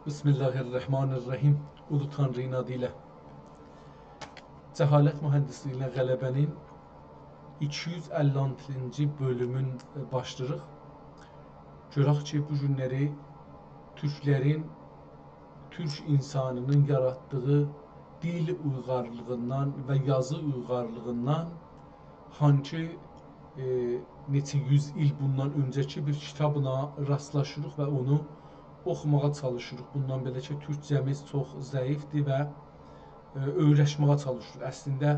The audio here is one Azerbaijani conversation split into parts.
Bismillahirrahmanirrahim. Ulu Tanrı'nın adıyla. Cəhalət mühəndisliyi ilə qələbənin 256-cı bölümün başlayırıq. Görək ki, bu günləri Türklərin, Türk insanının yaratdığı dil uyğarlığından və yazı uyğarlığından hangi neçə yüz il bundan öncəki bir kitabına rastlaşırıq və onu oxumağa çalışırıq. Bundan belə ki, Türkcəmiz çox zəifdir və öyrəşməyə çalışırıq. Əslində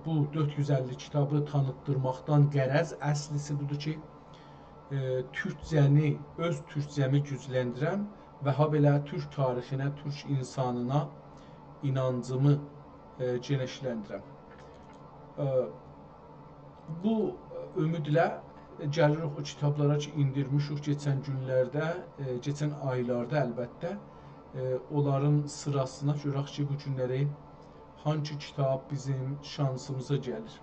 bu 450 kitabı tanıtdırmaqdan qərəz əslisi budur ki, Türkcəni, öz Türkcəmi gücləndirəm və habelə Türk tarixinə, Türk insanına inancımı genişləndirəm. Bu ümidlə gəlirik o kitablara ki, indirmişik keçən günlərdə, keçən aylarda əlbəttə. Onların sırasına görək ki, bu günləri hangi kitab bizim şansımıza gəlir.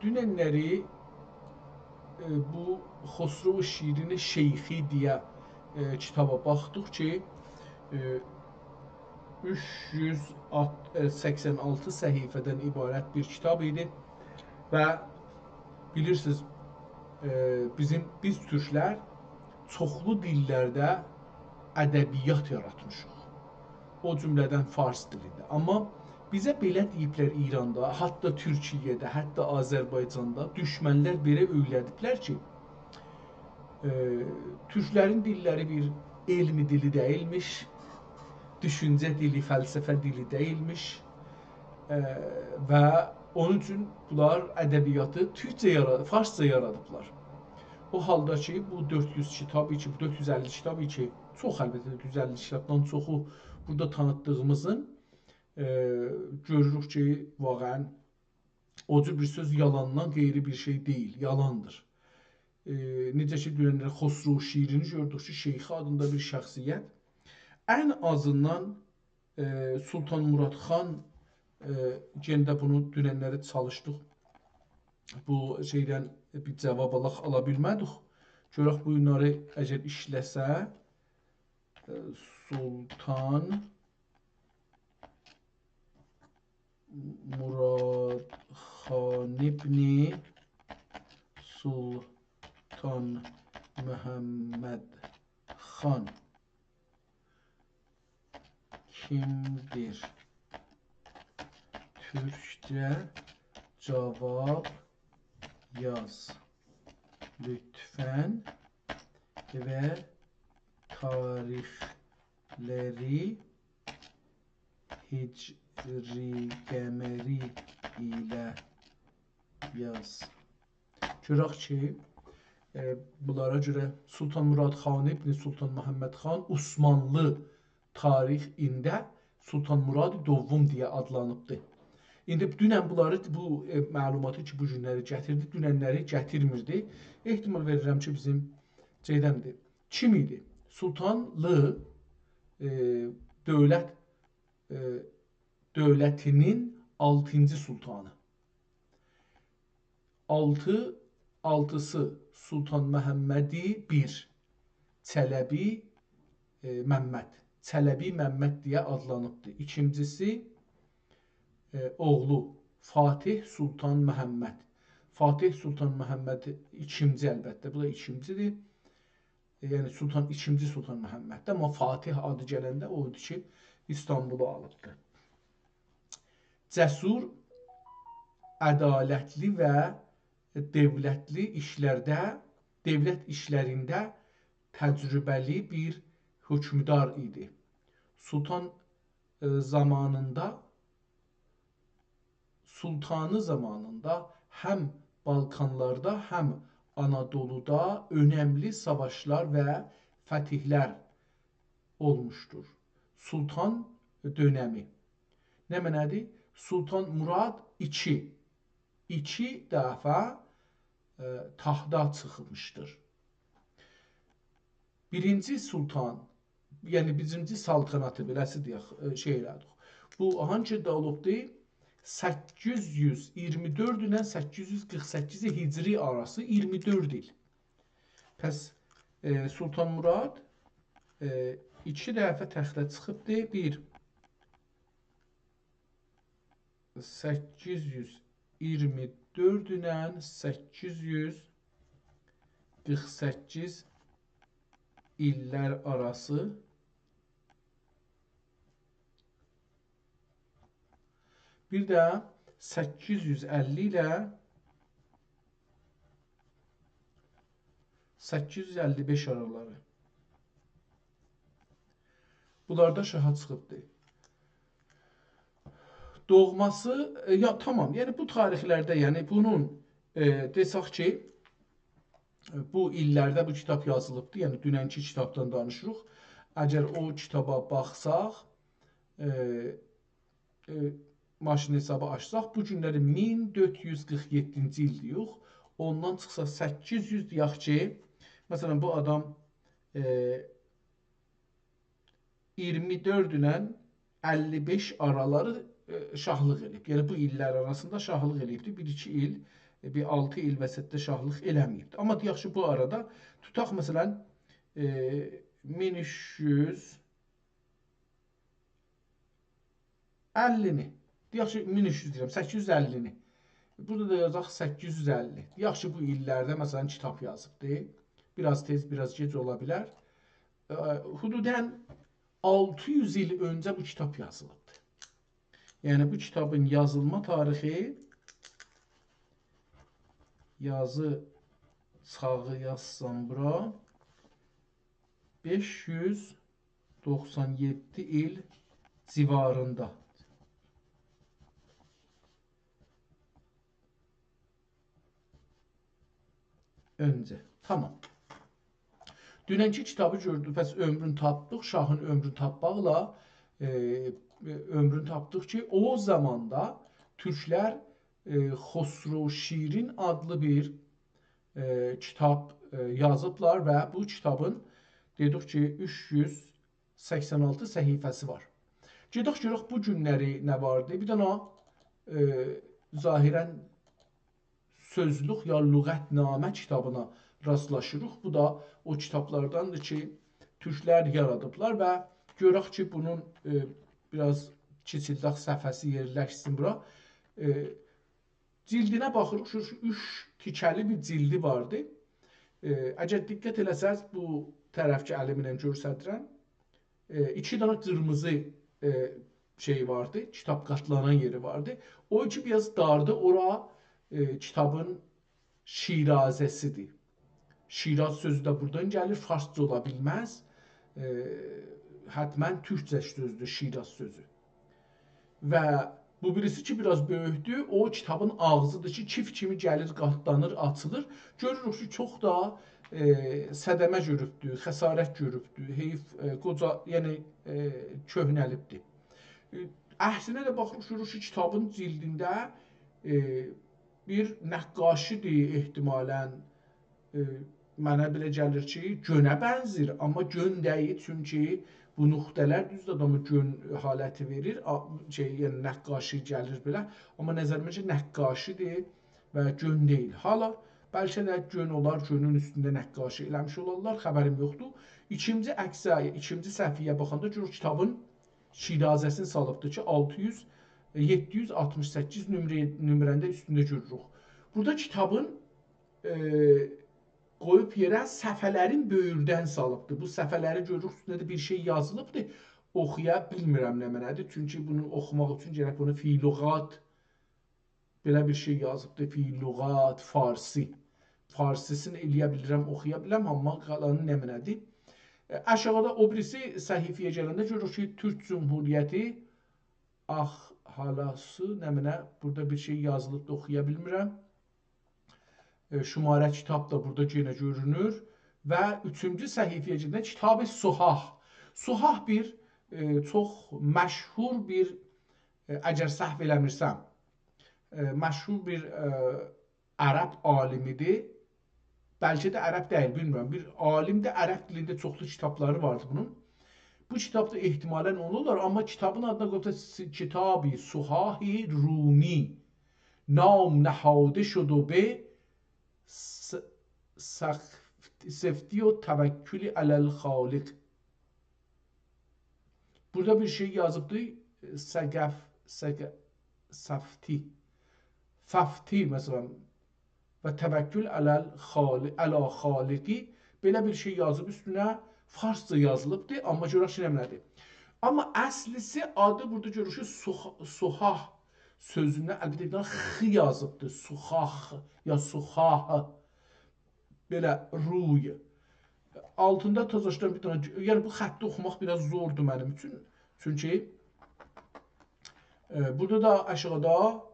Dünənləri bu Xosrov şiirini Şeyxi deyə kitaba baxdıq ki, 386 səhifədən ibarət bir kitab idi və bilirsiniz, biz Türklər çoxlu dillərdə ədəbiyyat yaratmışıq. O cümlədən fars dilində. Amma bizə belə deyiblər İranda, hətta Türkiyədə, hətta Azərbaycanda düşmənlər belə öyrədiblər ki, Türklərin dilləri bir elmi dili deyilmiş, düşüncə dili, fəlsəfə dili deyilmiş və onun üçün bunlar ədəbiyyatı farsca yaradıblar. O halda ki, bu 400 kitabı ki, 450 kitabı ki, çox əlbəttə 450 kitabdan çoxu burada tanıtdığımızın görürük ki, vaqəən o cür bir söz yalandan qeyri bir şey deyil, yalandır. Necə ki, dünənlər Xosrov şiirini gördük ki, Şeyxi adında bir şəxsiyyət ən azından Sultan Murad xan gəndə bunu dünənləri çalışdıq. Bu şeydən bir cavab ala bilmədik. Görək bu günləri əgər işləsə Sultan Murad xan ibni Sultan Məhəmməd xan kimdir? Türkçe cevap yaz lütfen ve tarihleri Hicri Qəmeri ilə yaz. Görək ki, bunlara görə Sultan Murad xan ibn Sultan Məhəmməd xan Osmanlı tarixində Sultan Murad Dovvum deyə adlanıbdır. İndi dünən bunları, bu məlumatı ki, bu günləri gətirdi, dünənləri gətirmirdi. Ehtimal verirəm ki, bizim Ceydəmdir. Kim idi? Sultanlı dövlətinin 6-cı sultanı. Altısı Sultan Məhəmmədi 1, Çələbi Məmməd. Çələbi Məmməd deyə adlanıbdır. İkincisi oğlu Fatih Sultan Məhəmməd. Fatih Sultan Məhəmməd ikinci əlbəttə. Bu da ikincidir. Yəni ikinci Sultan Məhəmməddir. Amma Fatih adı gələndə o idi ki, İstanbulu alıbdır. Cəsur, ədalətli və dövlət işlərində təcrübəli bir hökmdar idi. Sultanı zamanında həm Balkanlarda, həm Anadoluda önəmli savaşlar və fətihlər olmuşdur. Sultan dönəmi. Nə mənədir? Sultan Murad 2 dəfə taxta çıxmışdır. Birinci sultan, yəni birinci saltanatı beləsi deyək, şey elədik. Bu hangi olubdur? 824 ilə 848 Hicri arası 24 il. Pəs Sultan Murad 2 dəfə təxtə çıxıbdır. 1 824 ilə 848 illər arası bir də 850 ilə 855 araları. Bunlarda şaha çıxıbdır. Doğması, ya tamam, yəni bu tarixlərdə, yəni bunun desək ki, bu illərdə bu kitab yazılıbdır, yəni dünənki kitabdan danışırıq. Əgər o kitaba baxsaq, maşın hesabı açsaq, bu günləri 1447-ci il deyirik. Ondan çıxsa 800 deyək ki, məsələn bu adam 24 ilə 55 araları şahlıq eləyib. Yəni bu illər arasında şahlıq eləyibdir. 1-2 il, bir 6 il vəsətdə şahlıq eləməyibdir. Amma deyək ki, bu arada tutaq məsələn 1350-ni. Deyək ki, 1300 deyirəm, 850-ni. Burada da yazaq 850. Deyək ki, bu illərdə məsələn kitab yazıbdır. Biraz tez, biraz gec ola bilər. Hududən 600 il öncə bu kitab yazılıbdır. Yəni bu kitabın yazılma tarixi, yazı sağı yazsam bura, 597 il civarında. Öncə. Tamam. Dünənki kitabı gördük, bəs ömrünü tapdıq, şahın ömrünü tapmaqla ömrünü tapdıq ki, o zamanda türklər Xosrov Şirin adlı bir kitab yazıblar və bu kitabın dedik ki 386 səhifəsi var. Gedək görək bu günləri nə vardı? Bir dənə zahirən sözlük ya lüğətnamə kitabına rastlaşırıq. Bu da o kitablardandır ki, türklər yaradıblar və görək ki, bunun biraz kiçildək səhifəsi yerləşsin bura. Cildinə baxırıq, şu 3 tikəli bir cildi vardı. Əgər diqqət eləsəz, bu tərəfki əlimlə göstərirəm. 2 dənə qırmızı şey vardı, kitab qatlanan yeri vardı. O iki biraz dardı, ora kitabın şirazəsidir. Şiraz sözü də buradan gəlir, farsça ola bilməz. Hətmən türkcə sözdür şiraz sözü. Və bu birisi ki biraz böyükdür, o kitabın ağzıdır ki, çift kimi gəlir, qatlanır, açılır. Görürük ki, çox da sədəmə görübdür, xəsarət görübdür, heyf, qoca, yəni köhnəlibdir. Əhsinə də baxırıq ki, kitabın cildində bir nəqqaşidir ehtimalən. Mənə belə gəlir ki, gönə bənzir, amma gön deyil, çünki bu nöqtələr düz adamı gön haləti verir, yəni nəqqaşi gəlir belə, amma nəzərimə ki, nəqqaşidir və gön deyil. Hala, bəlkə də gön olar, gönün üstündə nəqqaşi eləmiş olarlar, xəbərim yoxdur. İkinci səhifəyə baxanda görür kitabın şirazəsini salıbdır ki, 768 nömrəndə üstündə görürük. Burada kitabın qoyub yerə səfələrin böyürdən salıbdır. Bu səfələri görürük, üstündə də bir şey yazılıbdır. Oxuya bilmirəm nə mənədir. Çünki bunu oxumaq üçün gərək bunu filuğat belə bir şey yazıbdır. Filuğat, farsi. Farsisini eləyə bilirəm, oxuya bilirəm, amma qalanı nə mənədir. Aşağıda o birisi səhifəyə gələndə görürük ki, Türk Cumhuriyyəti halası nə mənə burada bir şey yazılıbdır, oxuya bilmirəm. Şumarə kitab da burada yenə görünür. Və 3-cü səhifəyə gələndə Kitab-ı Suhah. Suhah bir çox məşhur bir, əgər səhv eləmirsəm, məşhur bir ərəb alimidir. Bəlkə də ərəb deyil, bilmirəm. Bir alimdə ərəb dilində çoxlu kitabları vardı bunun. Bu kitab da ehtimalən onu olar, amma kitabın adına qoyubda Kitab-ı Suhah-ı Rumi. Nam nəhadə şudu be sefti و توکلی علی الخالق. Burada bir şey yazıbdı. Safti. Fafti mesela ve tevekkül ala haliki, belə bir şey yazıb üstünə farsça yazılıbdı, amma görək ki, nədir. Amma əslisi adı burada görüşü suhah sözündən əlbəttə bir dənə x yazıbdı. Suhah ya suhah. Belə ruy. Altında tazaşdan bir dənə, yəni bu xətti oxumaq biraz zordur mənim üçün. Çünki burada da aşağıda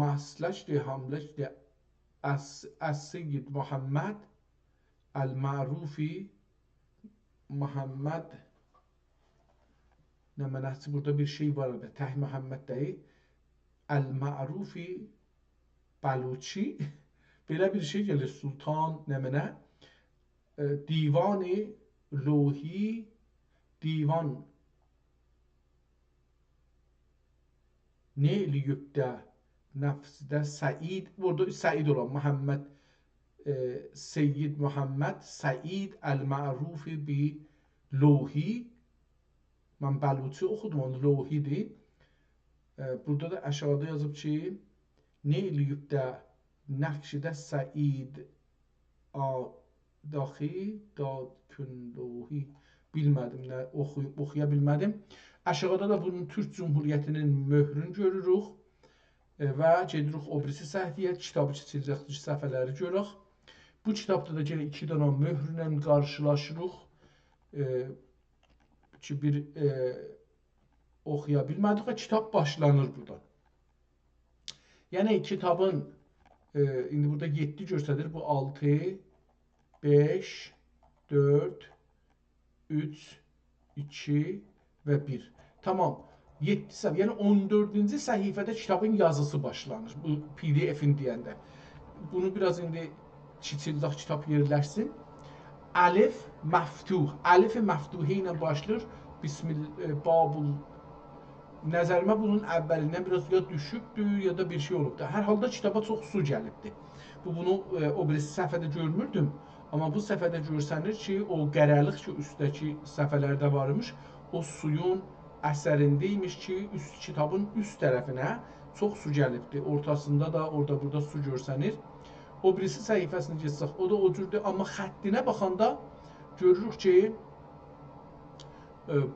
مسلج حملج السيد محمد المعروف Muhammed nəmənəsi burada bir şey var da Təh Muhammed deyil. El-Ma'rufi Baluçi belə bir şey gəlir. Sultan nəmənə Divani Lohi Divan Ne'liyübdə Nefsdə Said, burada Said olan Muhammed Seyyid Muhammed Said El-Ma'rufi bi Lohi. Mən Baluçi oxudum, onu Lohidir. Burada da aşağıda yazıb ki Ne'liyübdə Nefsdə Said Daxi Dad Kündohi. Bilmədim, nə oxuya bilmədim. Aşağıda da bunun Türk Cumhuriyyətinin möhrünü görürük və gedirik o birisi səhifəyə, kitabı keçirik, səhifələri görürük. Bu kitabda da yenə iki dənə möhrlə qarşılaşırıq ki, bir oxuya bilmədik və kitab başlanır burada. Yəni kitabın indi burada 7 göstərir. Bu 6, 5, 4, 3, 2 və 1. Tamam. 7 səhifə, yəni 14-cü səhifədə kitabın yazısı başlanır. Bu PDF-in deyəndə. Bunu biraz indi kiçildək kitab yerləşsin. Əlif məftuh. Əlif-i məftuhi ilə başlayır. Babul. Nəzərimə bunun əvvəlindən biraz ya düşübdür, ya da bir şey olubdur. Hər halda kitaba çox su gəlibdir. Bunu o birisi səhifədə görmürdüm. Amma bu səhifədə görsənir ki, o qərəlik ki, üstdəki səhifələrdə varmış, o suyun əsərindəymiş ki, kitabın üst tərəfinə çox su gəlibdir. Ortasında da orada-burada su görsənir. O birisi səhifəsini geçsək, o da o cürdür. Amma xəttinə baxanda görürük ki,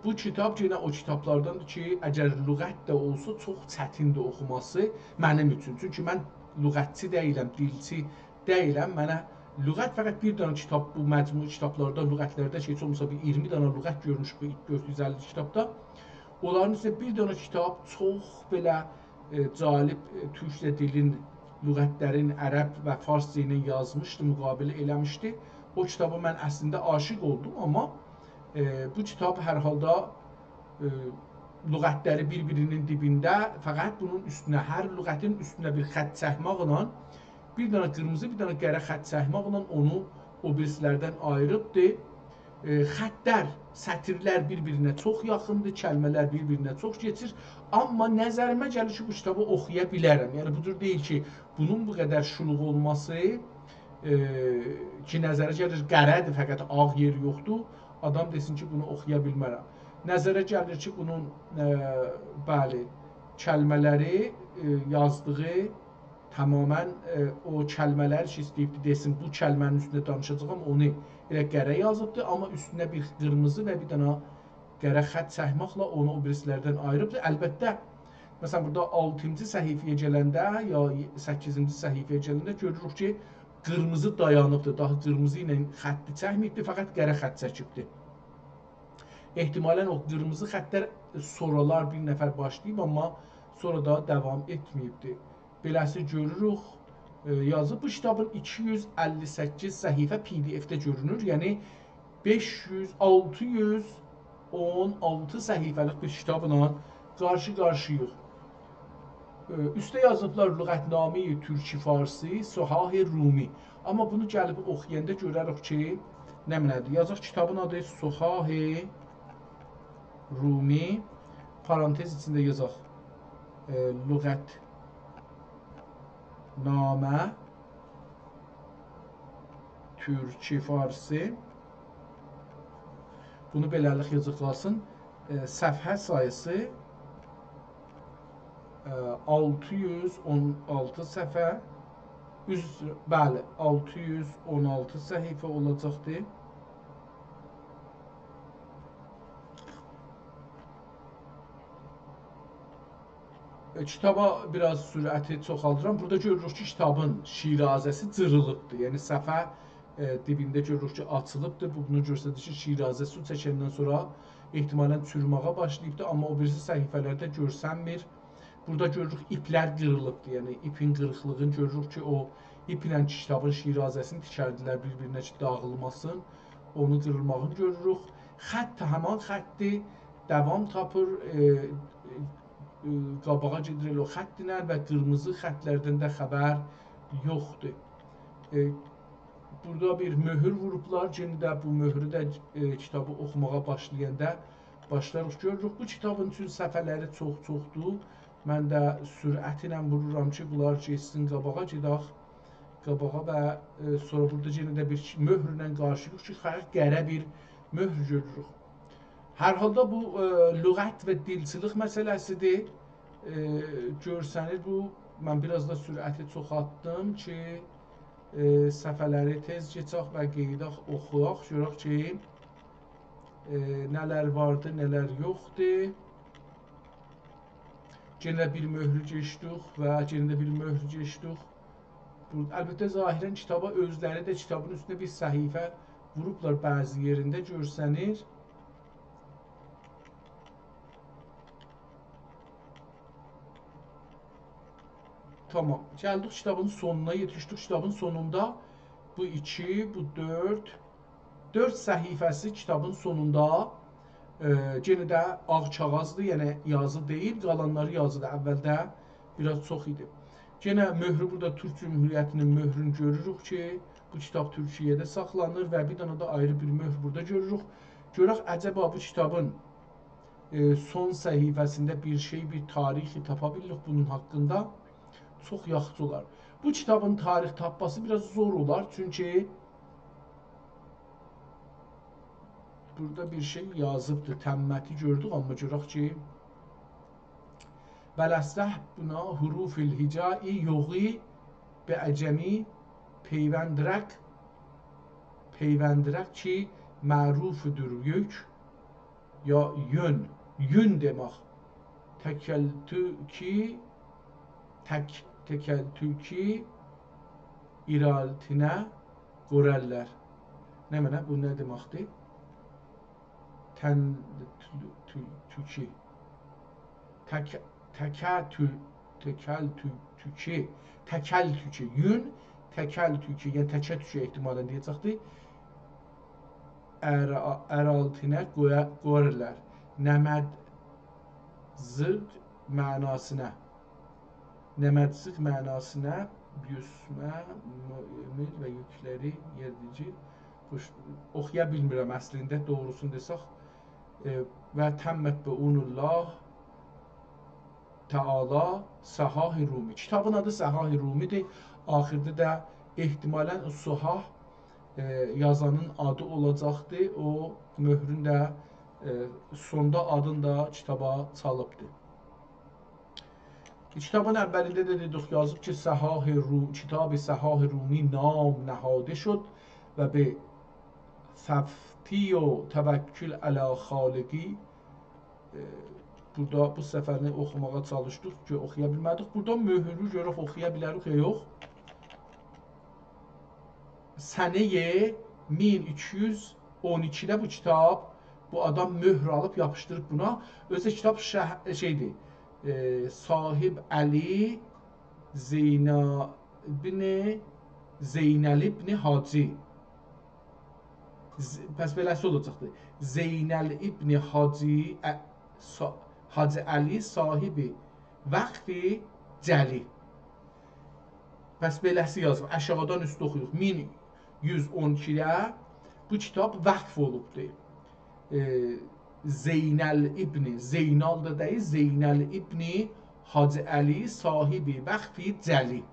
bu kitab yenə o kitablardandır ki, əgər lüğət də olsa çox çətindir oxuması mənim üçün. Çünki mən lüğətçi deyiləm, dilçi deyiləm. Mənə lüğət fəqət bir dənə kitab, bu məcmu kitablarda, lüğətlərdə ki, heç olmasa bir 20 dənə lüğət görmüş bu 450 kitabda. Onların isə bir dənə kitab çox belə cəlib türkcə dilin, lüğətlərin ərəb və farsca ilə yazmışdı, müqabilə eləmişdi. O kitaba mən əslində aşiq oldum, amma bu kitab hər halda lüğətləri bir-birinin dibində, fəqət bunun üstünə, hər lüğətin üstünə bir xətt çəkməklə, bir dənə qırmızı, bir dənə qərə xətt çəkməklə onu o birisilərdən ayırıbdır. Xəttlər, sətirlər bir-birinə çox yaxındır, kəlmələr bir-birinə çox keçir. Amma nəzərimə gəlir ki, bu kitabı oxuya bilərəm. Yəni, budur deyil ki, bunun bu qədər şuluq olması ki, nəzərə gəlir, qərədir, fəqət ağ yeri yoxdur. Adam desin ki, bunu oxuya bilmərəm. Nəzərə gəlir ki, bunun bəli, kəlmələri yazdığı tamamən o kəlmələr ki, istəyibdir desin, bu kəlmənin üstündə danışacağım, onu elə qərə yazıbdır, amma üstünə bir qırmızı və bir dənə qərə xətt çəkməklə onu o birisilərdən ayırıbdır. Əlbəttə, məsələn, burada 6-cı səhifəyə gələndə, ya 8-ci səhifəyə gələndə görürük ki, qırmızı dayanıbdır, daha qırmızı ilə xətti çəkməyibdir, fəqət qərə xətt çəkibdir. Ehtimalən o qırmızı xəttlər sonralar bir nəfər başlayıb, amma sonra da davam etməyibdir. Beləsi görürük, yazıb. Bu kitabın 258 səhifə PDF-də görünür, yəni 616 səhifəlik bir kitabla qarşı-qarşıyıq. Üstə yazıblar lüğətname-i türki farsi, Suhah-ı Rumi. Amma bunu gəlib oxuyanda görərək ki, nə mənədir? Yazıq kitabın adı Suhah-ı Rumi, parantez içində yazaq lüğətnamə türki farsi Bunu beləlik yazıqlasın. Səhifə sayısı 616 səhifə. Bəli, 616 səhifə olacaqdır. Kitaba biraz sürəti çoxaldıram. Burada görürük ki, kitabın şirazəsi cırılıbdır. Yəni səhifə dibində görürük ki, açılıbdır. Bu bunu göstərir ki, şirazə su çəkəndən sonra ehtimalən çürüməyə başlayıbdır, amma o birisi səhifələrdə görsənmir. Burada görürük iplər qırılıbdır. Yəni ipin qırıqlığını görürük ki, o iplə kitabın şirazəsini tikərdilər bir-birinə ki, dağılmasın. Onu qırılmağını görürük. Xətt həman xətti davam tapır, qabağa gedir o xəttinə və qırmızı xətlərdən də xəbər yoxdur. Burada bir möhür vurublar. Yenə də bu möhrü də kitabı oxumağa başlayanda başlarıq görürük. Bu kitabın üçün səhifələri çox-çoxdur. Mən də sürətlə vururam ki, bunlar geçsin qabağa gedək. Qabağa və sonra burada yenə də bir möhrlə qarşıyıq ki, qərə bir möhr görürük. Hər halda bu lüğət və dilçilik məsələsidir. Görsənir bu, mən biraz da sürəti çoxaltdım ki, səhifələri tez keçək və qeydaq oxuyaq. Görək ki, nələr vardır, nələr yoxdur. Yenə bir möhrü geçdik və yenə də bir möhrü geçdik. Əlbəttə, zahirən kitaba özləri də kitabın üstünə bir səhifə vurublar, bəzi yerində görsənir. Tamam, gəldik kitabın sonuna yetişdik. Kitabın sonunda bu 2, bu 4 səhifəsi kitabın sonunda yenə də ağ kağızdır, yəni yazı deyil, qalanları yazıdır. Əvvəldə biraz çox idi. Yenə möhrü burada Türk Cümhuriyyətinin möhrünü görürük ki, bu kitab Türkiyədə saxlanır və bir dənə də ayrı bir möhr burada görürük. Görək, əcəba bu kitabın son səhifəsində bir şey, bir tarixi tapa bilirik bunun haqqında. Çox yaxşı olar. Bu kitabın tarix tapması biraz zor olar, çünki burada bir şey yazıbdır, təmməti gördük, amma görək ki, Vələsləh buna hurufil hicai yoği be əcəmi peyvəndirək ki, mərufudur yük ya yün demək. Təkəltü ki iraltinə qorəllər. Nə mənə? Bu nə deməkdir? Təkəltü yün, təkəltü yəni təkətü ehtimalən deyəcəkdir. Əraltinə qorəllər. Nəmədzıq mənasına. Nəmədzıq mənasına yüsmə, mümin və yükləri yerdicil. Oxuya bilmirəm əslində, doğrusunu desək. Və təmmət və unullah Teala Səhah-i Rumi. Kitabın adı Səhah-i Rumidir. Axirdə də ehtimalən Suhah yazanın adı olacaqdır. O möhrün də sonda adını da kitaba çalıbdır. Kitabın əvvəlində də dedik, yazıb ki, Kitab-ı Səhah-i Rumi nam nəhadə şud və bi səfti və təvəkkül ələ xaliqi. Burada bu səfərini oxumağa çalışdıq ki, oxuya bilmədik. Burada möhrü görək, oxuya bilərik ya yox. Sənəyə 1212-də bu kitab, bu adam möhr alıb yapışdırıb buna. Özü kitab şeydir, Sahib Əli Zeynəl ibn Hacı. Pəs beləsi olacaqdır. Zeynəl ibn Hacı Əli sahibi vəqfi Cəli. Pəs beləsi yazılır. Aşağıdan üstü oxuyuq. 1112-də bu kitab vəqf olubdur. Zeynəl ibni, Zeynal da deyil, Zeynəl ibni Hacı Əli sahibi vəqfi Cəli.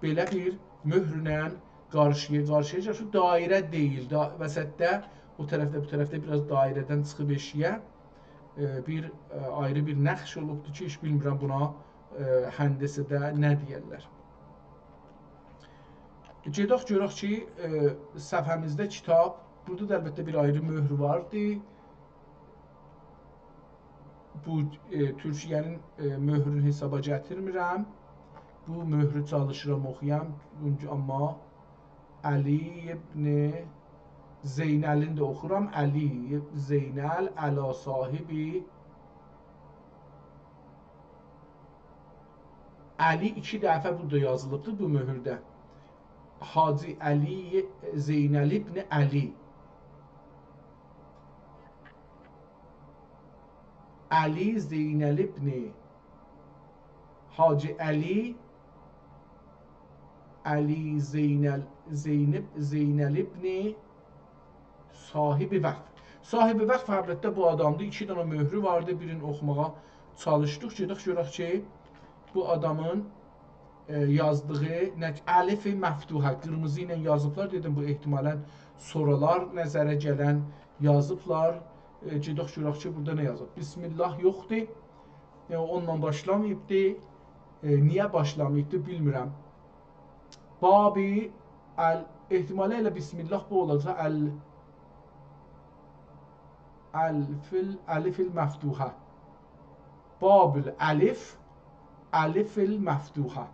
Belə bir möhrlə qarşıya, şu dairə deyil, vəsətdə o tərəfdə bu tərəfdə biraz dairədən çıxıb eşiyə bir ayrı bir nəqş olubdur ki, heç bilmirəm buna həndəsədə nə deyərlər. Gedək görək ki, səhifəmizdə kitab, burada da əlbəttə bir ayrı möhr vardı. Bu Türkiyənin möhrünü hesaba gətirmirəm. Bu möhrü çalışıram oxuyam, amma Əli ibn Zeynəlin də oxuram. Əli Zeynəl əla sahibi Əli 2 dəfə burada yazılıbdır bu möhürdə. Hacı Əli Zeynəl ibn Əli. Əli Zeynəl ibn Hacı Əli Zeynəl ibn sahibi vəqf. Sahibi vəqf əlbəttə bu adamda 2 dənə möhrü vardı. Birini oxumağa çalışdıq. Gedək görək ki, bu adamın yazdığı əlifi məftuhə, qırmızı ilə yazıblar. Dedim, bu ehtimalən soralar nəzərə gələn yazıblar. Gedək görək ki, burada nə yazıb? Bismillah yoxdur. Onunla başlamayıbdı. Niyə başlamayıbdı bilmirəm. Babi ehtimalə ilə Bismillah bu olacaq. Əlifil məftuhə. Babül əlif, əlifil məftuhə.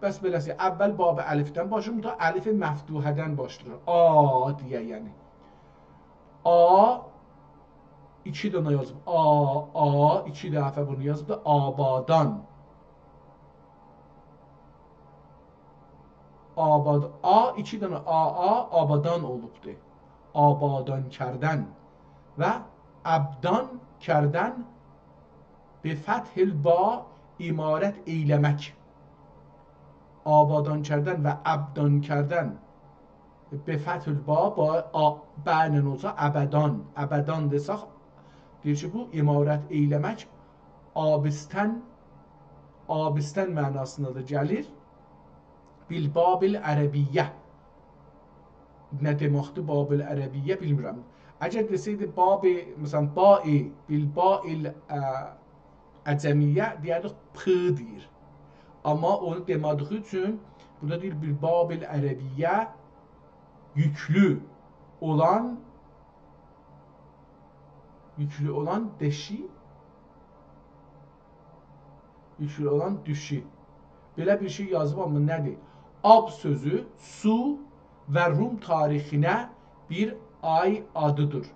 Bəs beləsi, əvvəl babı əlifdən başlayır, da əlifi məftuhədən başlayır. A deyə yəni. A 2 dənə yazıb. A 2 dəfə bunu yazıb da abadan. A 2 dənə abadan olubdur. Abadan kərdən və əbdan kərdən bi fəthil ba imarət eyləmək. Abadan kərdən və əbdan kərdən bi fəthil ba bəylə olsa əbədan. Əbədan desək, deyir ki, bu imarət eyləmək abistən mənasında da gəlir. Bil-babil ərəbiyyə. Nə deməkdir babil ərəbiyyə bilmirəm. Əgər desəydi babi, məsələn, bai, bil-bail əcəmiyyə deyərdik p deyir. Amma onu demədiyi üçün burada deyir bil-babil ərəbiyyə yüklü olan deşi, yüklü olan düşi. Belə bir şey yazıb, amma nədir? Ab sözü su və Rum tarixinə bir ay adıdır.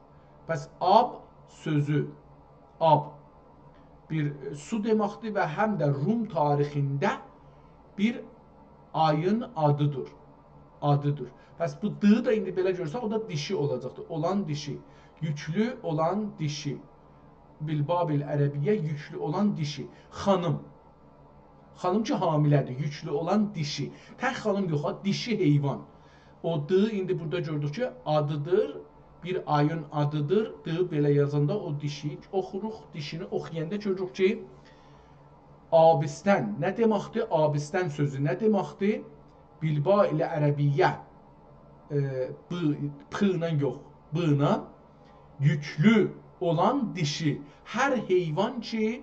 Bəs ab sözü, ab bir su deməkdir və həm də Rum tarixində bir ayın adıdır. Bəs bu d da indi belə görsək, o da dişi olacaqdır. Olan dişi, yüklü olan dişi. Bil-babil ərəbiyyə yüklü olan dişi. Xanım. Xanım ki, hamilədir, yüklü olan dişi. Tək xanım yox, dişi heyvan. O d indi burada gördük ki, adıdır, bir ayın adıdır. D belə yazanda o dişi oxuruq, dişini oxuyanda görürük ki, abistən nə deməkdir? Abistən sözü nə deməkdir? Bilba ilə ərəbiyyə, p ilə yox, b ilə yüklü olan dişi. Hər heyvan ki,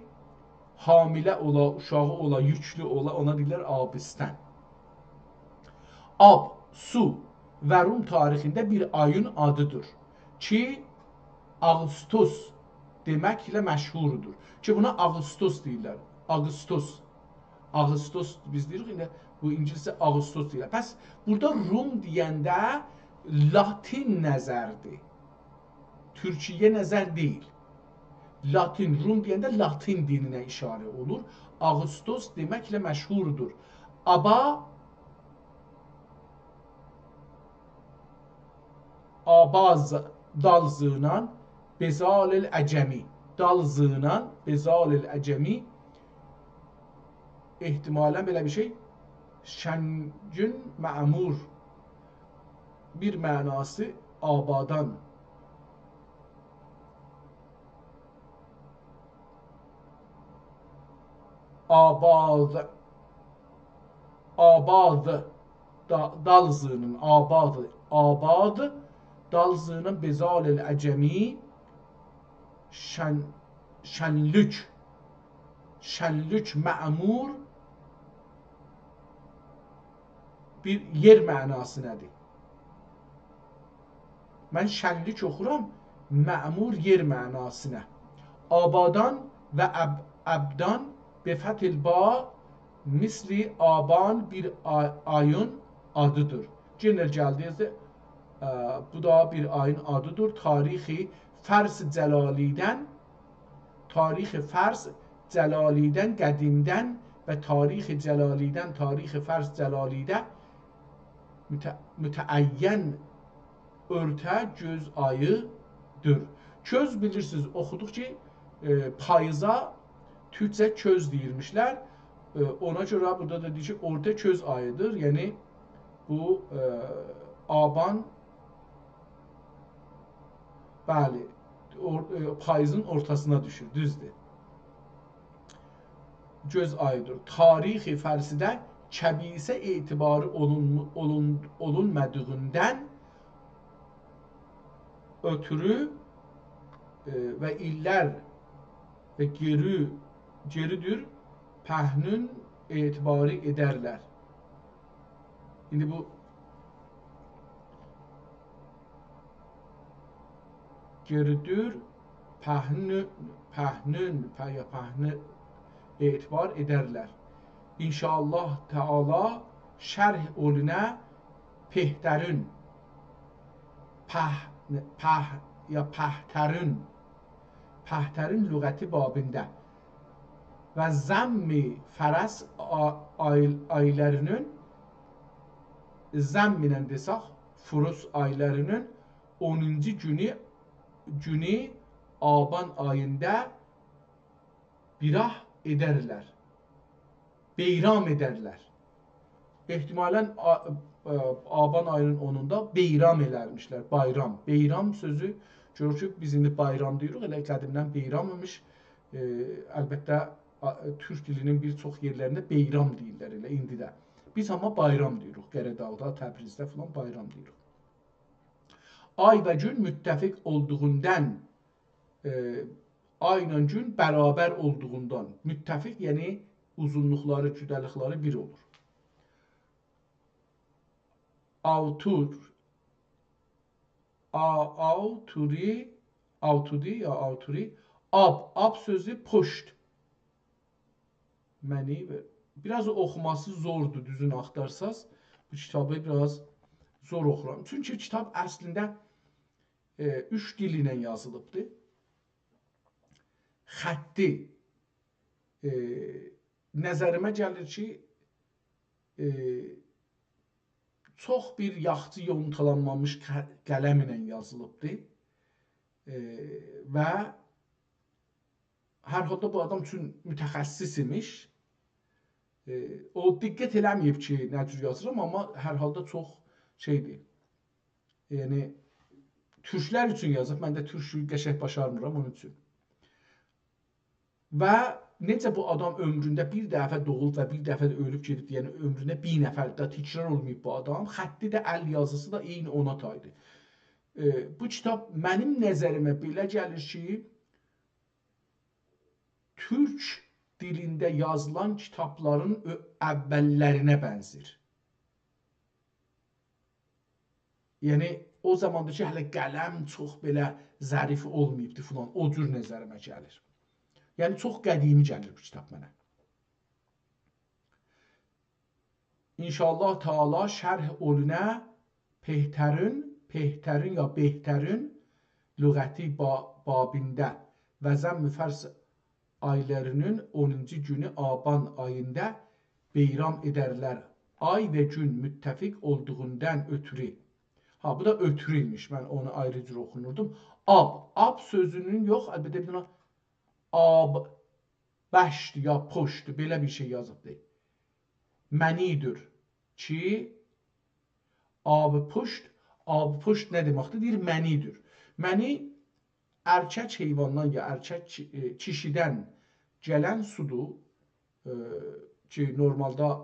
hamilə ola, uşağı ola, yüklü ola, ona deyirlər abistən. Ab, su və Rum tarixində bir ayın adıdır ki, Ağustos deməklə məşhurdur. Ki, buna Ağustos deyirlər. Ağustos biz deyirik, indi bu İngilizcə Ağustos deyirlər. Bəs burada Rum deyəndə Latin nəzərdir. Türkiyə nəzər deyil. Latin, Rum deyəndə Latin dininə işarə olur. Ağustos deməklə məşhurdur. Abaz dal zığınan bezalil əcəmi. Dal zığınan bezalil əcəmi ehtimalən belə bir şey şəngün mə'mur bir mənası abadan. Abad dal zığının abad dalzığının bezalel əcəmi şənlük mə'mur bir yer mənası nədir? Mən şənlik oxuram, mə'mur yer mənasına. Abadan və əbdan be fəthil ba misli aban bir ayın adıdır. Genel gəldi, bu da bir ayın adıdır. Tarixi Fərs Cəlalidən qədimdən və tarixi Cəlalidən tarixi Fərs Cəlalidə mütəəyyən örtə göz ayıdır. Köz bilirsiniz, oxuduq ki, payıza Türkcə köz deyirmişlər. Ona görə burada da deyir ki, orta köz ayıdır. Yəni bu aban, bəli, payızın ortasına düşür, düzdür. Göz ayıdır. Tarixi Fərsidə kəbisə etibarı olunmadığından ötürü və illər və geridir pəhnün etibarı edərlər. İndi bu geridir pəhnün etibar edərlər. İnşallah Teala şərh olunə pehtərün pəhtərün lüğəti babında və zəmmi fərəs aylarının zəmm ilə desaq Furus aylarının 10-cu günü Aban ayında birah edərlər. Beyram edərlər. Ehtimalən Aban ayının 10-unda beyram elərmişlər. Bayram. Beyram sözü görür ki, biz indi bayram deyirik. Elə qədimdən beyram imiş. Əlbəttə, Türk dilinin bir çox yerlərində beyram deyirlər elə indi də. Biz amma bayram deyirik. Qəradağda, Təbrizdə filan bayram deyirik. Ay və gün müttəfiq olduğundan, ayla gün bərabər olduğundan, müttəfiq yəni uzunluqları, cüdalıqları bir olur. Avturi, ab sözü poşt. Məni biraz oxuması zordur, düzün axtarsaz. Bu kitabı biraz zor oxuram. Çünki kitab əslində 3 dil ilə yazılıbdır. Xətti nəzərimə gəlir ki, çox bir yaxşı yontalanmamış qələm ilə yazılıbdır və hər halda bu adam üçün mütəxəssis imiş. O diqqət eləməyib ki, nə cür yazıram, amma hər halda çox şeydir. Yəni, türklər üçün yazıb, mən də türkçü qəşəng başarmıram onun üçün. Və necə bu adam ömründə bir dəfə doğulub və bir dəfə də ölüb gedib, yəni ömründə bir nəfər də təkrar olmayıb bu adam, xətti də, əl yazısı da eyni ona taydır. Bu kitab mənim nəzərimə belə gəlir ki, türk dilində yazılan kitabların əvvəllərinə bənzir. Yəni, o zamanda ki, hələ qələm çox belə zərif olmayıbdır filan, o cür nəzərimə gəlir. Yəni, çox qədimi gəlir bu kitab mənə. İnşallah Teala şərh olunə pehtərün ya behtərün lüğəti babində və zəmm-i fərs aylarının 10-cu günü Aban ayında beyram edərlər. Ay və gün müttəfiq olduğundan ötürü. Ha, bu da ötürüymiş. Mən onu ayrı cür oxunurdum. Ab sözünün yox, əlbəttə bir ab, bəşdir ya poşdur, belə bir şey yazıbdır. Mənidir ki, ab poşt nə deməkdir? Deyir, mənidir. Məni erkək heyvandan ya erkək kişidən gələn sudur ki, normalda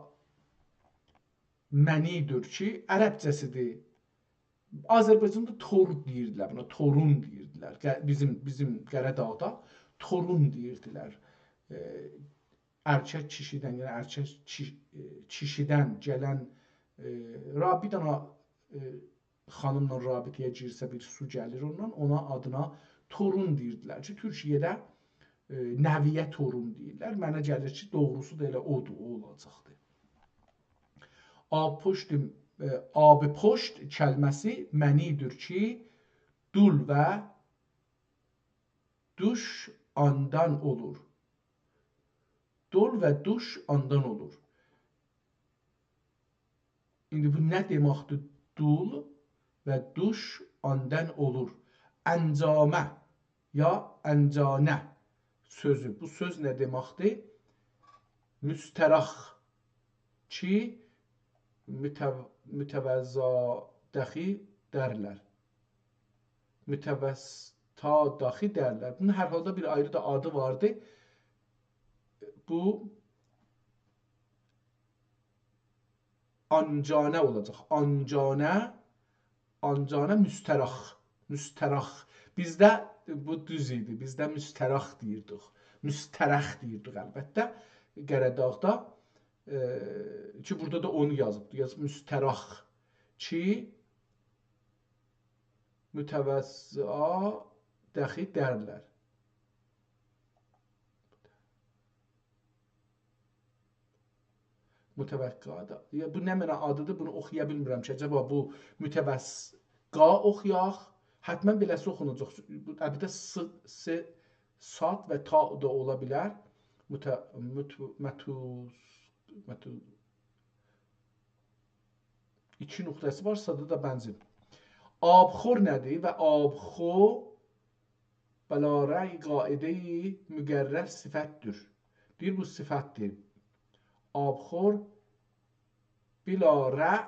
mənidir ki, ərəbcəsidir. Azərbaycanda torun deyirdilər buna, torun deyirdilər. Bizim Qəradağda torun deyirdilər. Erkək kişidən, yəni erkək kişidən gələn bir dana xanımla rabitəyə girsə bir su gəlir ondan, ona adına torun deyirdilər ki, Türkiyədə nəviyə torun deyirlər. Mənə gəlir ki, doğrusu da elə odur, o olacaqdır. Abi poşt kəlməsi mənidir ki, dul və duş andan olur. Dul və duş andan olur. İndi bu nə deməkdir? Dul və duş andan olur. Əncamə ya əncanə sözü. Bu söz nə deməkdir? Müstərax ki, mütəvəzzadaxi dərlər. Mütəvəzzadaxi dərlər. Bunun hər halda bir ayrı da adı vardı. Bu ancanə olacaq. Ancanə müstərax. Müstərax. Bizdə bu düz idi. Bizdə müstərax deyirdik. Müstərəx deyirdik əlbəttə. Qəradağda ki, burada da onu yazıbdır. Yazıb müstərax ki, mütəvəzzadaxi dərlər. Mütəvəqqada. Bu nə mənə adıdır? Bunu oxuya bilmirəm ki, acaba bu mütəvəsqa oxuyaq. Hətmən beləsi oxunacaq. Əlbəttə sad və ta da ola bilər. İki nöqtəsi var, sada da bənzin. Abxor nədir? Və abxor bəlarəy qaidə-i müqərrər sifətdir. Deyir, bu sifətdir. Abxor bilarəy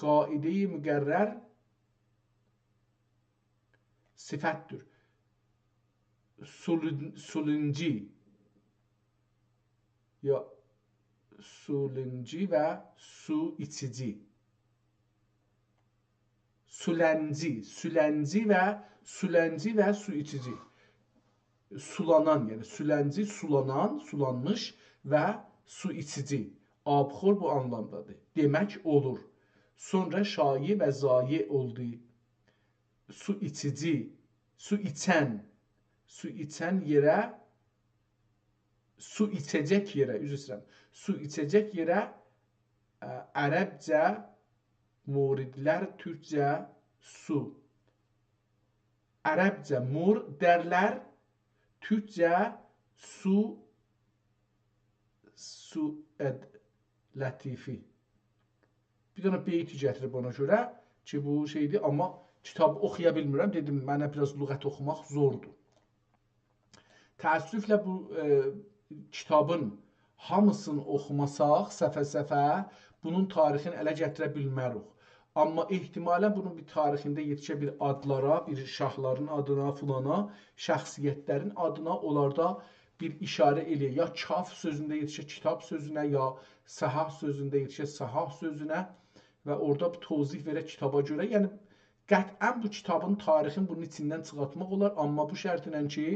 qaidə-i müqərrər sifətdir. Sulunci ya sulunci və su içici. Sülənci və su içici. Sulanan, yəni sülənci sulanan, sulanmış və su içici. Abxor bu anlamdadır. Demək olur. Sonra şayi və zayi oldu. Su içici, su içən yerə, su içəcək yerə, üzr istəyirəm. Su içəcək yerə ərəbcə muridlər, türkcə su. Ərəbcə mur dərlər, türkcə su lətifi. Bir dənə beyti gətirib ona görə ki, bu şeydir, amma kitabı oxuya bilmirəm. Dedim, mənə biraz lüğət oxumaq zordur. Təəssüflə bu kitabın hamısını oxumasaq, səfə-səfə, bunun tarixini ələ gətirə bilmərik. Amma ehtimalən bunun bir tarixində yetişə bir adlara, bir şahların adına, fulana, şəxsiyyətlərin adına onlarda bir işarə eləyək. Ya kaf sözündə yetişə kitab sözünə, ya səhah sözündə yetişə səhah sözünə və orada bir tozih verə kitaba görə. Yəni, qətlən bu kitabın tarixini bunun içindən çıxartmaq olar, amma bu şərtlə ki,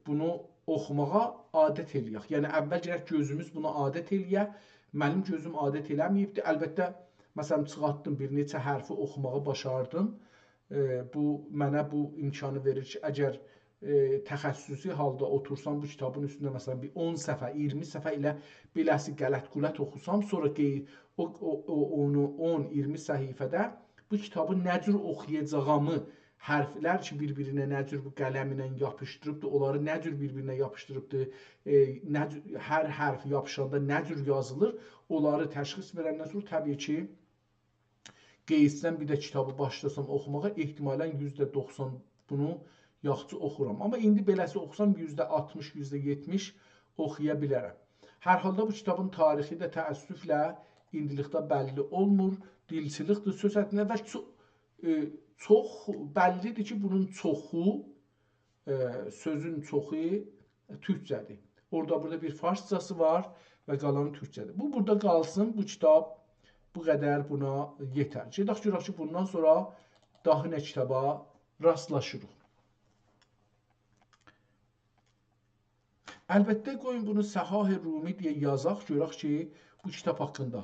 bunu oxumağa adət eləyək. Yəni, əvvəl gərək gözümüz buna adət eləyək. Mənim gözüm adət eləməyibdir. Əlbəttə, məsələn, çıxartdım, bir neçə hərfi oxumağı başardım. Bu, mənə bu imkanı verir ki, əgər təxəssüsi halda otursam bu kitabın üstündə, məsələn, bir 10 səfə, 20 səfə ilə beləsi qələt-qulət oxusam, sonra onu 10-20 səhifədə bu kitabı nə cür oxuyacağımı, hərflər ki, bir-birinə nə cür bu qələmlə yapışdırıbdır, onları nə cür bir-birinə yapışdırıbdır, hər hərf yapışanda nə cür yazılır, onları təşxis verəndən sonra təbii ki, qeysdən bir də kitabı başlasam oxumağa, ehtimalən %90 bunu yaxşı oxuram. Amma indi beləsi oxusam %60, %70 oxuya bilərəm. Hər halda bu kitabın tarixi də təəssüflə indilikdə bəlli olmur. Dilçilikdir söz həddinə və çox bəllidir ki, bunun çoxu, sözün çoxu türkcədir. Orada burada bir farscası var və qalanı türkcədir. Bu burada qalsın, bu kitab Bu qədər buna yetər. Gedək görək ki, bundan sonra daha nə kitaba rastlaşırıq. Əlbəttə qoyun bunu Səhah Rumi deyə yazaq, görək ki, bu kitab haqqında.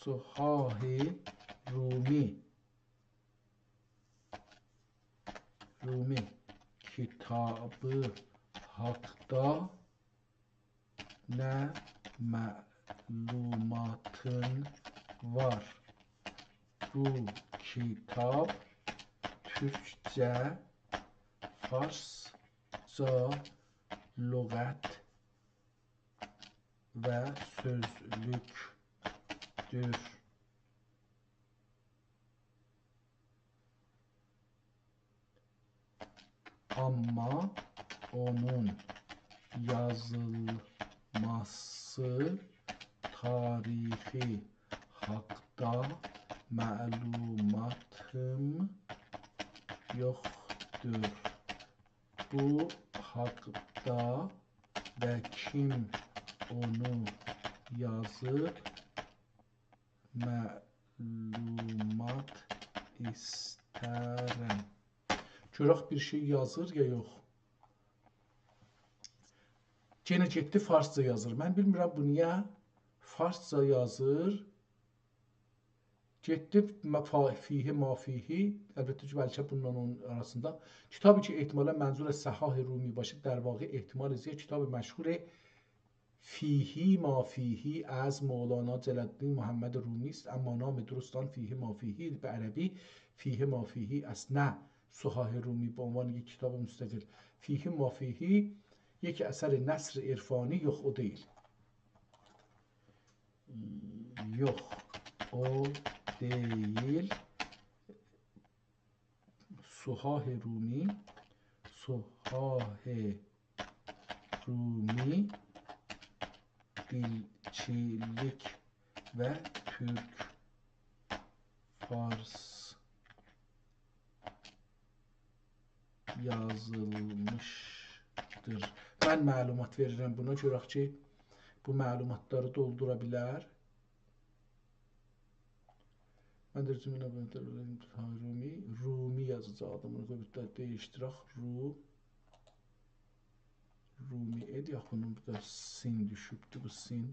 Səhah Rumi kitabı haqqda nə məlumatın var? Bu kitab Türkçə, Farsca, lüğət və sözlükdür. Amma onun yazılması tarixi haqda məlumatım yoxdur. Bu haqda və kim onu yazıb məlumat istərəm. Görək bir şey yazır ya yox. Yenə getdi farsca yazır. Mən bilmirəm bu niyə farsca yazır. Getdi fihi mafihi. Əlbəttə ki, bəlkə bununla onun arasında. Kitabı ki, ehtimalən mənzur Səhah Rumi başı در واقع احتمال زیاد کتاب مشهور فیهی مافیهی از مولانا جلال‌الدین محمد رومی است، اما نام درست آن فیهی مافیهی به عربی فیهی مافیهی است، نه سحاه رومی به عنوان یک کتاب مستقل. فیهی مافیهی یک اثر نثر عرفانی yox o deyil. Yox o deyil. Səhah Rumi dilçilik və Türk Fars yazılmışdır. Mən məlumat verirəm buna, görək ki, bu məlumatları doldura bilər. Mən də Rumi yazacaqdım. Bunu qoyub dəyişdirək. Rumi edək. Bunun bir də sin düşübdür. Bu sin.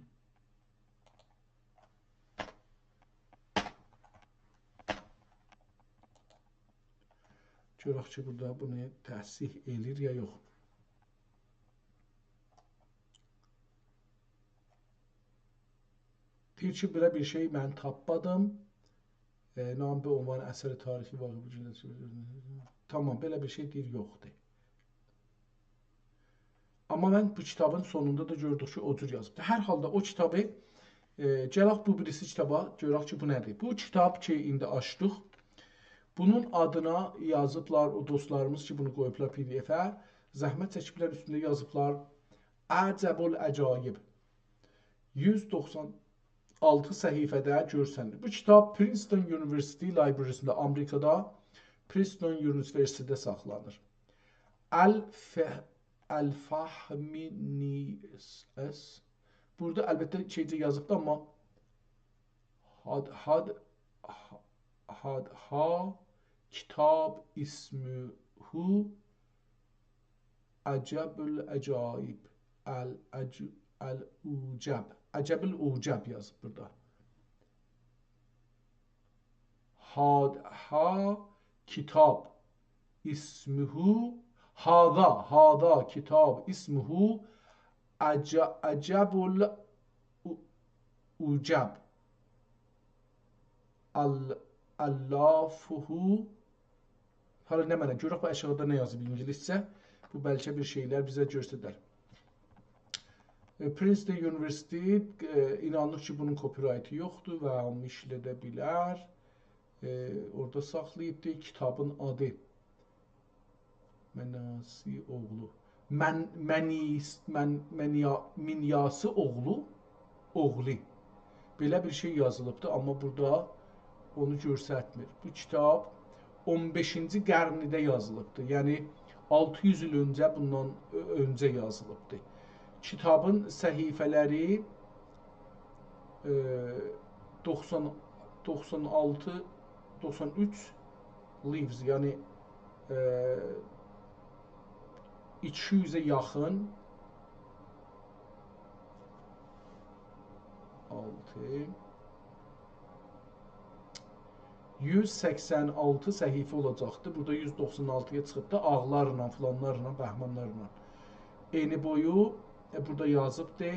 Görək ki, burada bunu təsih edir ya yox. Deyir ki, belə bir şey mən tapmadım. Nam be عنوان əsəri tarixi vaxtı vücuda. Tamam, belə bir şey deyir yoxdur. Amma mən bu kitabın sonunda da gördük ki, o cür yazıbdır. Hər halda o kitabı gələk bu birisi kitaba görək ki, bu nədir? Bu kitab ki, indi açdıq. Bunun adına yazıblar o dostlarımız ki, bunu qoyublar PDF-ə. Zəhmət çəkiblər, üstündə yazıblar Əcəbul Əcayib. 196 səhifədə görsənir. Bu kitab Princeton University Library-sində, Amerikada Princeton Universitetində saxlanır. Əl-Fahminis. Burada əlbəttə şeycə yazıbdır, amma Hadha kitab ismuhu Əcəbül Əcayib. Əl-Ucəb. Əcəbül Ucəb yazıb burada. Hadha kitab ismuhu Hada kitab ismuhu Əcəbül Ucəb. Allafuhu. Hala nə mənə? Görək bu aşağıda nə yazıb İngiliscə. Bu bəlkə bir şeylər bizə göstərər. Princeton University inanır ki, bunun copyrighti yoxdur və hamı işlədə bilər. Orada saxlayıbdır. Kitabın adı Mənasi oğlu. Minyası oğlu. Oğlu. Belə bir şey yazılıbdır, amma burada onu göstərmir. Bu kitab 15-ci qarnidə yazılıbdır. Yəni 600 il öncə bundan öncə yazılıbdır. kitabın səhifələri 96, 93 leaves, yəni 200-ə yaxın 186 səhifə olacaqdır. Burada 196-ya çıxıb da ağlarla, filanlarla, bəhmanlarla. Eni boyu burada yazıbdır.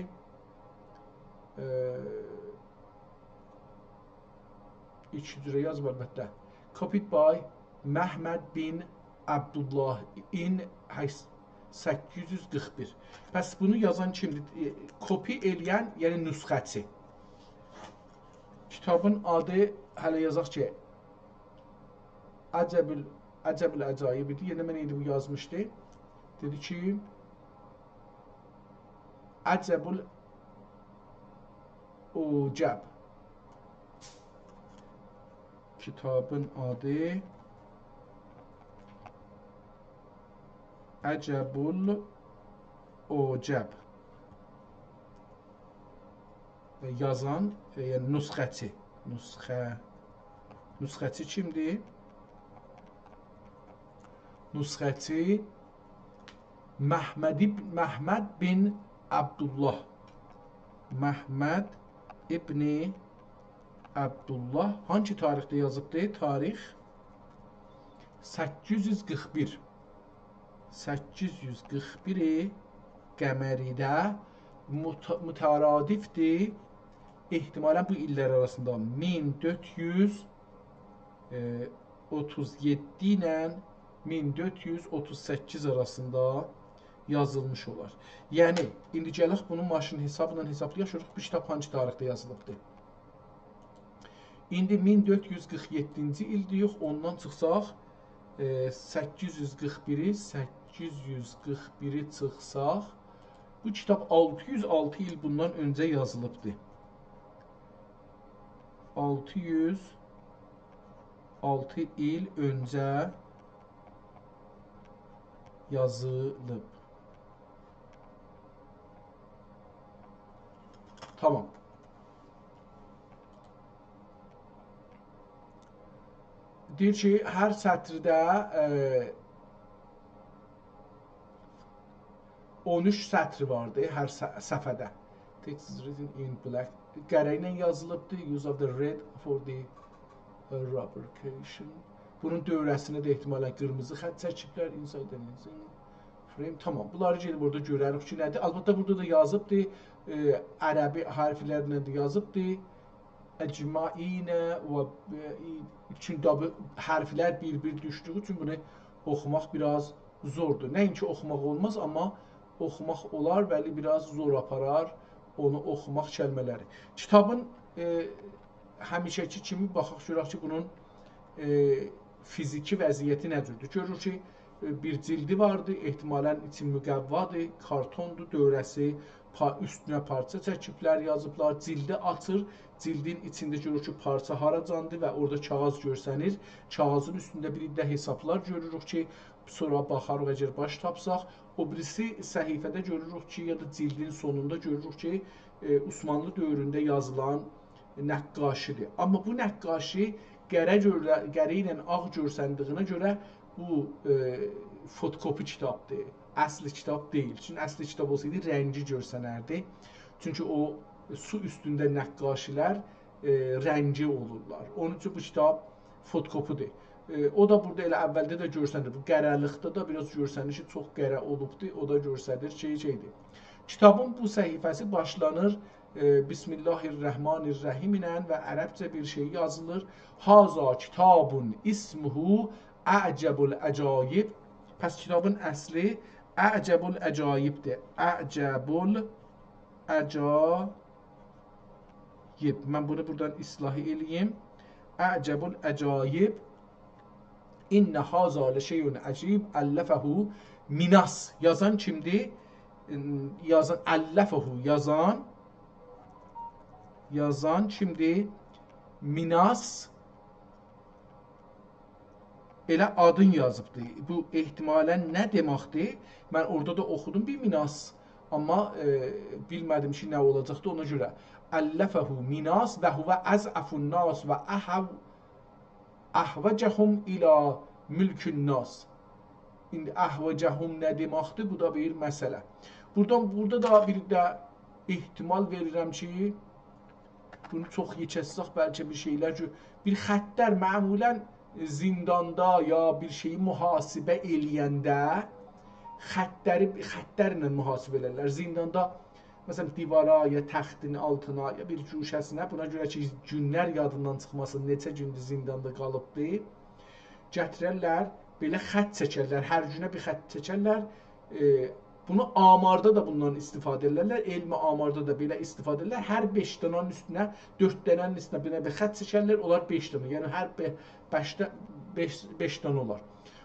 İlk cürə yazıb əlbəttə. Copied by Məhməd bin Abdullah in 841. Pəs bunu yazan kimdir? Copy eləyən, yəni nüsxəçi. Kitabın adı hələ yazaq ki, Əcəbül Əcayib idi. Yenə mən indi bu yazmışdı. Dedi ki, Əcəbül Ucəb. Kitabın adı Əcəbül Ucəb. Yazan, yəni nüsxəçi. Nüsxəçi kimdir? Nüsxəçi Məhməd bin Abdullah. Məhməd ibni Abdullah. Hangi tarixdə yazıbdır? Tarix 841. 841 qəməridə mütəradifdir. İhtimalən bu illər arasında 1437 ilə 1438 arasında yazılmış olar. Yəni, indi gələk bunun maşın hesabla hesablayaq. Bu kitab hangi tarixdə yazılıbdır? İndi 1447-ci ildir, yox, ondan çıxsaq 841-i çıxsaq bu kitab 606 il bundan öncə yazılıbdır. 606 il öncə yazılıb. Tamam. Deyir ki, hər sətrdə 13 sətri vardı, hər səfədə. Text is written in black. Qərə ilə yazılıbdır. Use of the red for the rubrication. Bunun dövrəsində də ehtimalən qırmızı xətt çəkiblər. Inside frame. Tamam. Bunları gelib orada görərik ki, nədir? Albatta burada da yazıbdır. Ərəbi hərflərlə də yazıbdır. Əcmainə və çünki hərflər bir-bir düşdüyü üçün bunu oxumaq biraz zordur. Nəinki oxumaq olmaz, amma oxumaq olar, bəli biraz zor aparar onu oxumaq kəlmələri. Kitabın həmişəki kimi baxaq görək ki, bunun fiziki vəziyyəti nə cürdür? Görür ki, bir cildi vardı, ehtimalən içi müqəvvadır, kartondur, dövrəsi, üstünə parça çəkiblər, yazıblar, cildi açır, cildin içində görür ki, parça haracandır və orada kağız görsənir. Kağızın üstündə bir iddə hesablar görürük ki, sonra baxarıq, əgər baş tapsaq. O birisi səhifədə görürük ki, ya da cildin sonunda görürük ki, Osmanlı dövründə yazılan nəqqaşidir. Amma bu nəqqaşi qərə ilə ağ görsəndiyinə görə bu fotokopi kitabdır. Əsli kitab deyil. Çünki əsli kitab olsaydı rəngi görsənərdi. Çünki o su üstündə nəqqaşilər rəngi olurlar. Onun üçün bu kitab fotokopidir. O da burada elə əvvəldə də görsənir. Bu qərəlikdə də biraz görsənir ki, çox qərə olubdur. O da görsənir şeydir. Kitabın bu səhifəsi başlanır Bismillahirrahmanirrahim ilə və ərəbcə bir şey yazılır. Haza kitabun ismuhu Əcəbul Əcayib. Pəs kitabın əsli Əcəbul Əcayibdir. Əcəbul Əcayib. Mən bunu buradan islah eləyim. Əcəbul Əcayib. İnnə haza leşeyun əcib əlləfəhu minas. Yazan kimdir? Yazan əlləfəhu yazan kimdir? Minas elə adın yazıbdır. Bu ehtimalən nə deməkdir? Mən orada da oxudum bir minas. Amma bilmədim ki, nə olacaqdı ona görə. Əlləfəhu minas və huvə əzəfun nas və əhvəcəhum ilə mülkün nas. İndi əhvəcəhum nə deməkdir? Bu da bir məsələ. Burada da bir də ehtimal verirəm ki, bunu çox yekəssək bəlkə bir şeylər ki, bir xəttlər məmulən zindanda ya bir şeyi mühasibə eləyəndə xəttlərlə mühasibə edirlər. Zindanda məsələn divara ya təxtin altına ya bir güşəsinə, buna görə ki günlər yadından çıxmasın, neçə gündür zindanda qalıbdır, gətirərlər, belə xətt çəkərlər, hər günə bir xətt çəkərlər. Bunu amarda da bundan istifadə edirlər, elmi amarda da belə istifadə edirlər. Hər 5 dənənin üstünə, 4 dənənin üstünə bir xətt çəkərlər, onlar 5 dənə. Yəni hər 5 dənə olar.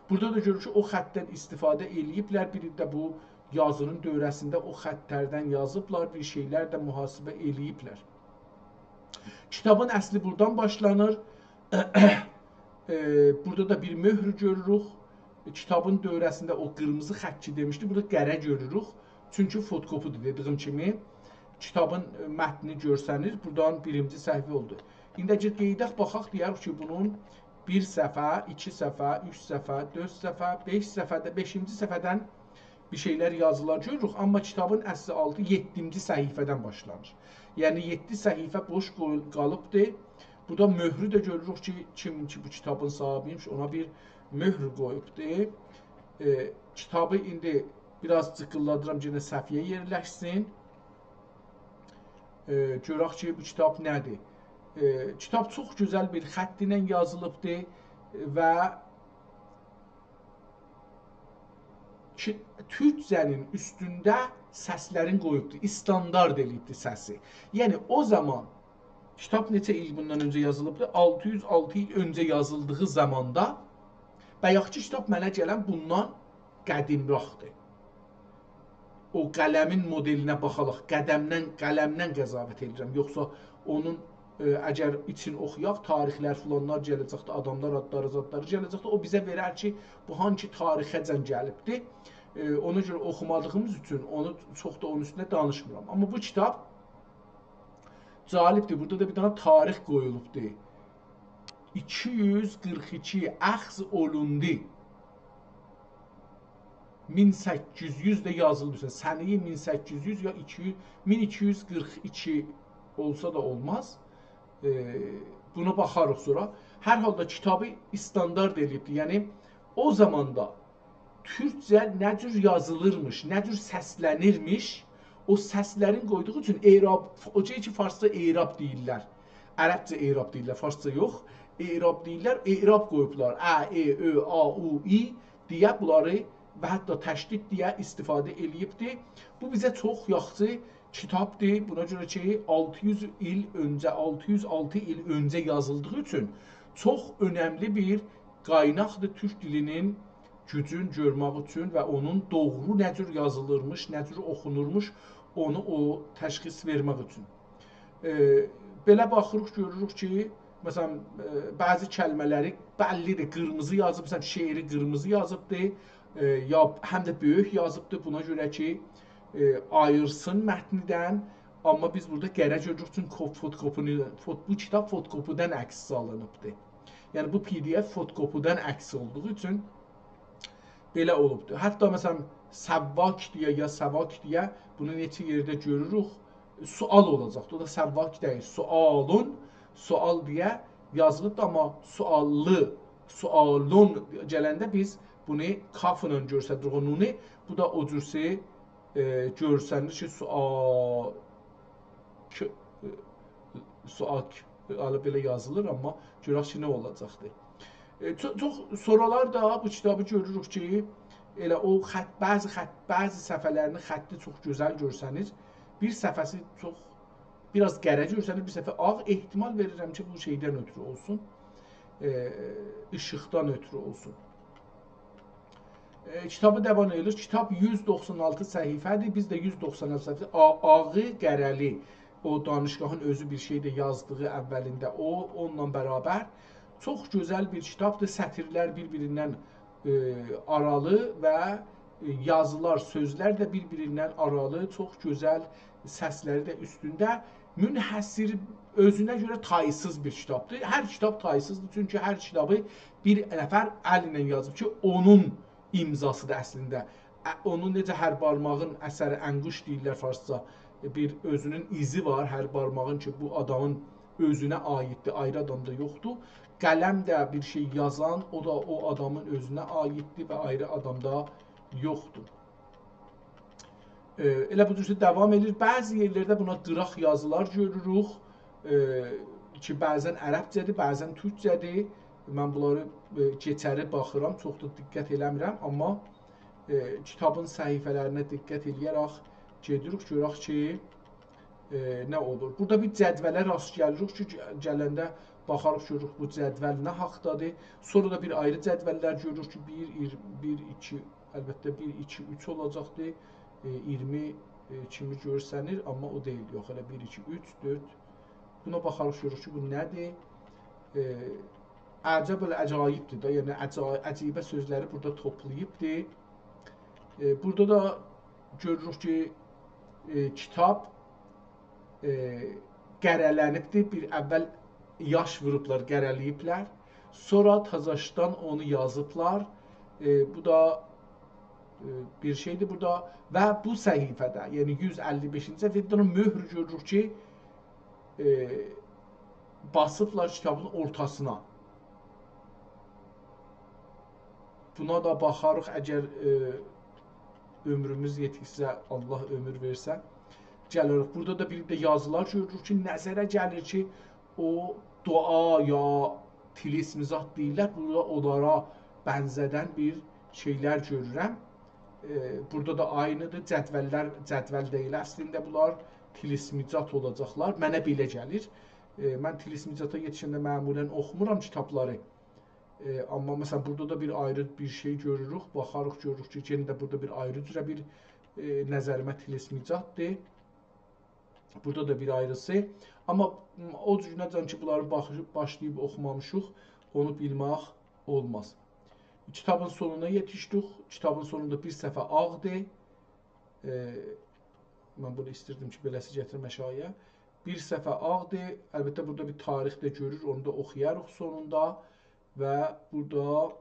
Burada da görürük ki, o xəttdən istifadə eləyiblər. Bir də bu yazının dövrəsində o xəttlərdən yazıblar, bir şeylər də mühasibə eləyiblər. Kitabın əsli buradan başlanır. Burada da bir möhr görürük. Kitabın dövrəsində o qırmızı xətt ki demişdi, burada qərə görürük. Çünki fotokopudur dediyim kimi. Kitabın mətni görsəniz, buradan birinci səhifə oldu. İndi qeydək baxaq, deyək ki, bunun 1 səhifə, 2 səhifə, 3 səhifə, 4 səhifə, 5 səhifədə, 5-ci səhifədən bir şeylər yazılar görürük. Amma kitabın əsli 6-7-ci səhifədən başlanır. Yəni 7 səhifə boş qalıbdır. Burada möhrü də görürük ki, kim ki bu kitabın sahibiymiş, ona bir möhr qoyubdur. Kitabı indi biraz cıqılladıram, yenə səhifəyə yerləşsin. Görək ki, bu kitab nədir? Kitab çox gözəl bir xətt ilə yazılıbdır və türkcənin üstündə səslərin qoyubdur, istandart eləyibdir səsi. Yəni o zaman kitab neçə il bundan öncə yazılıbdır? 606 il öncə yazıldığı zamanda bayaqki kitab mənə gələn bundan qədimraqdır. O qələmin modelinə baxalaq, qələmdən qəzavət edirəm. Yoxsa onun əgər için oxuyaq, tarixlər filanlar gələcəkdə, adamlar adları, zadları gələcəkdə, o bizə verər ki, bu hangi tarixəcən gəlibdir. Ona görə oxumadığımız üçün onu çox da onun üstündə danışmıram. Amma bu kitab cəlibdir. Burada da bir dənə tarix qoyulubdur. 242 əxz olundu. 1800 də yazılmışsa, səniyi 1800 ya 1242 olsa da olmaz. Buna baxarıq sonra. Hər halda kitabı istandart eləyibdir. Yəni o zamanda türkcə nə cür yazılırmış, nə cür səslənirmiş, o səslərin qoyduğu üçün eyrab, o ki farsça eyrab deyirlər. Ərəbcə eyrab deyirlər, farsça yox. Eyrab deyirlər, eyrab qoyublar. Ə, e, ö, a, u, i deyə bunları və hətta təşdid deyə istifadə eləyibdir. Bu bizə çox yaxşı kitabdır. Buna görə ki 600 il öncə, 606 il öncə yazıldığı üçün çox önəmli bir qaynaqdır türk dilinin gücün görmək üçün və onun doğru nə cür yazılırmış, nə cür oxunurmuş, onu o təşxis vermək üçün. Belə baxırıq, görürük ki, məsələn, bəzi kəlmələri bəllidir, qırmızı yazıb, məsələn, şeiri qırmızı yazıbdır, ya həm də böyük yazıbdır, buna görə ki, ayırsın mətnidən, amma biz burada qərə görürük üçün bu kitab fotokopudan əks alınıbdır. Yəni, bu PDF fotokopudan əks olduğu üçün belə olubdur. Hətta, məsələn, səvvak deyə ya səvak deyə bunu neçə yerdə görürük, sual olacaqdır. O da səvvak deyil, sualun, sual deyə yazılıbdır, amma suallı, sualun gələndə biz bunu kafla görsədirik onu. Bu da o cürsə görsənir ki, sual belə yazılır, amma görək ki, nə olacaqdır. Çox sonralar da bu kitabı görürük ki, elə o bəzi səhifələrinin xətti çox gözəl görsənir. Bir səhifəsi çox biraz qərə görsənir, bir səhifə ağ. Ehtimal verirəm ki, bu şeydən ötürü olsun, işıqdan ötürü olsun. Kitabı devam edilir. Kitab 196 səhifədir. Biz də 196 səhifə ağı qərəli. O danışgahın özü bir şey də yazdığı əvvəlində onunla bərabər çox gözəl bir kitabdır. Sətirlər bir-birindən aralı və yazılar, sözlər də bir-birindən aralı, çox gözəl, səsləri də üstündə, münhəssir, özünə görə taysız bir kitabdır. Hər kitab taysızdır, çünki hər kitabı bir nəfər əl ilə yazıb ki, onun imzasıdır əslində. Onun necə hər barmağın əsəri, ənquş deyirlər farsça, bir özünün izi var, hər barmağın ki, bu adamın özünə aiddir, ayrı adamda yoxdur. Qələm də bir şey yazan, o da o adamın özünə aiddir və ayrı adamda yoxdur. Elə bu cür davam edir. Bəzi yerlərdə buna qıraq yazılar görürük ki, bəzən ərəbcədir, bəzən türkcədir. Mən bunları keçəri baxıram, çox da diqqət eləmirəm, amma kitabın səhifələrinə diqqət eləyərək gedirik, görək ki, nə olur. Burada bir cədvələ rast gəlirik ki, gələndə baxarıq, görürük bu cədvəl nə haqdadır. Sonra da bir ayrı cədvəllər görürük ki, 1, 2, əlbəttə 1, 2, 3 olacaqdır. 20 kimi görsənir, amma o deyil. Yox, elə 1, 2, 3, 4. Buna baxarıq, görürük ki, bu nədir? Əcəb elə əcayibdir da, yəni əcibə sözləri burada toplayıbdır. Burada da görürük ki, kitab qərələnibdir. Bir əvvəl yaş vurublar, qərələyiblər. Sonra tazaşdan onu yazıblar. Bu da bir şeydir burada. Və bu səhifədə, yəni 155-ci səhifədə möhr görürük ki, basıblar kitabın ortasına. Buna da baxarıq, əgər ömrümüz yetirsə, Allah ömür versə, gəlirik. Burada da bir də yazılar görürük ki, nəzərə gəlir ki, o dua ya tilismizat deyirlər, burada onlara bənzədən bir şeylər görürəm. Burada da aynıdır, cədvəl deyil, əslində bunlar tilismicat olacaqlar. Mənə belə gəlir. Mən tilismicata yetişəndə məmulən oxumuram kitabları. Amma məsələn, burada da bir ayrı bir şey görürük, baxarıq, görürük ki, yenə də burada bir ayrı cürə bir nəzərimə tilismicatdır. Burada da bir ayrısı. Amma o cürünəcən ki, bunları başlayıb oxumamışıq, onu bilmək olmaz. Kitabın sonuna yetişdik. Kitabın sonunda bir səhifə ağdır. Mən bunu istirdim ki, beləsi gətirmə şaya. Bir səhifə ağdır. Əlbəttə, burada bir tarix də görür, onu da oxuyarıq sonunda. Və burada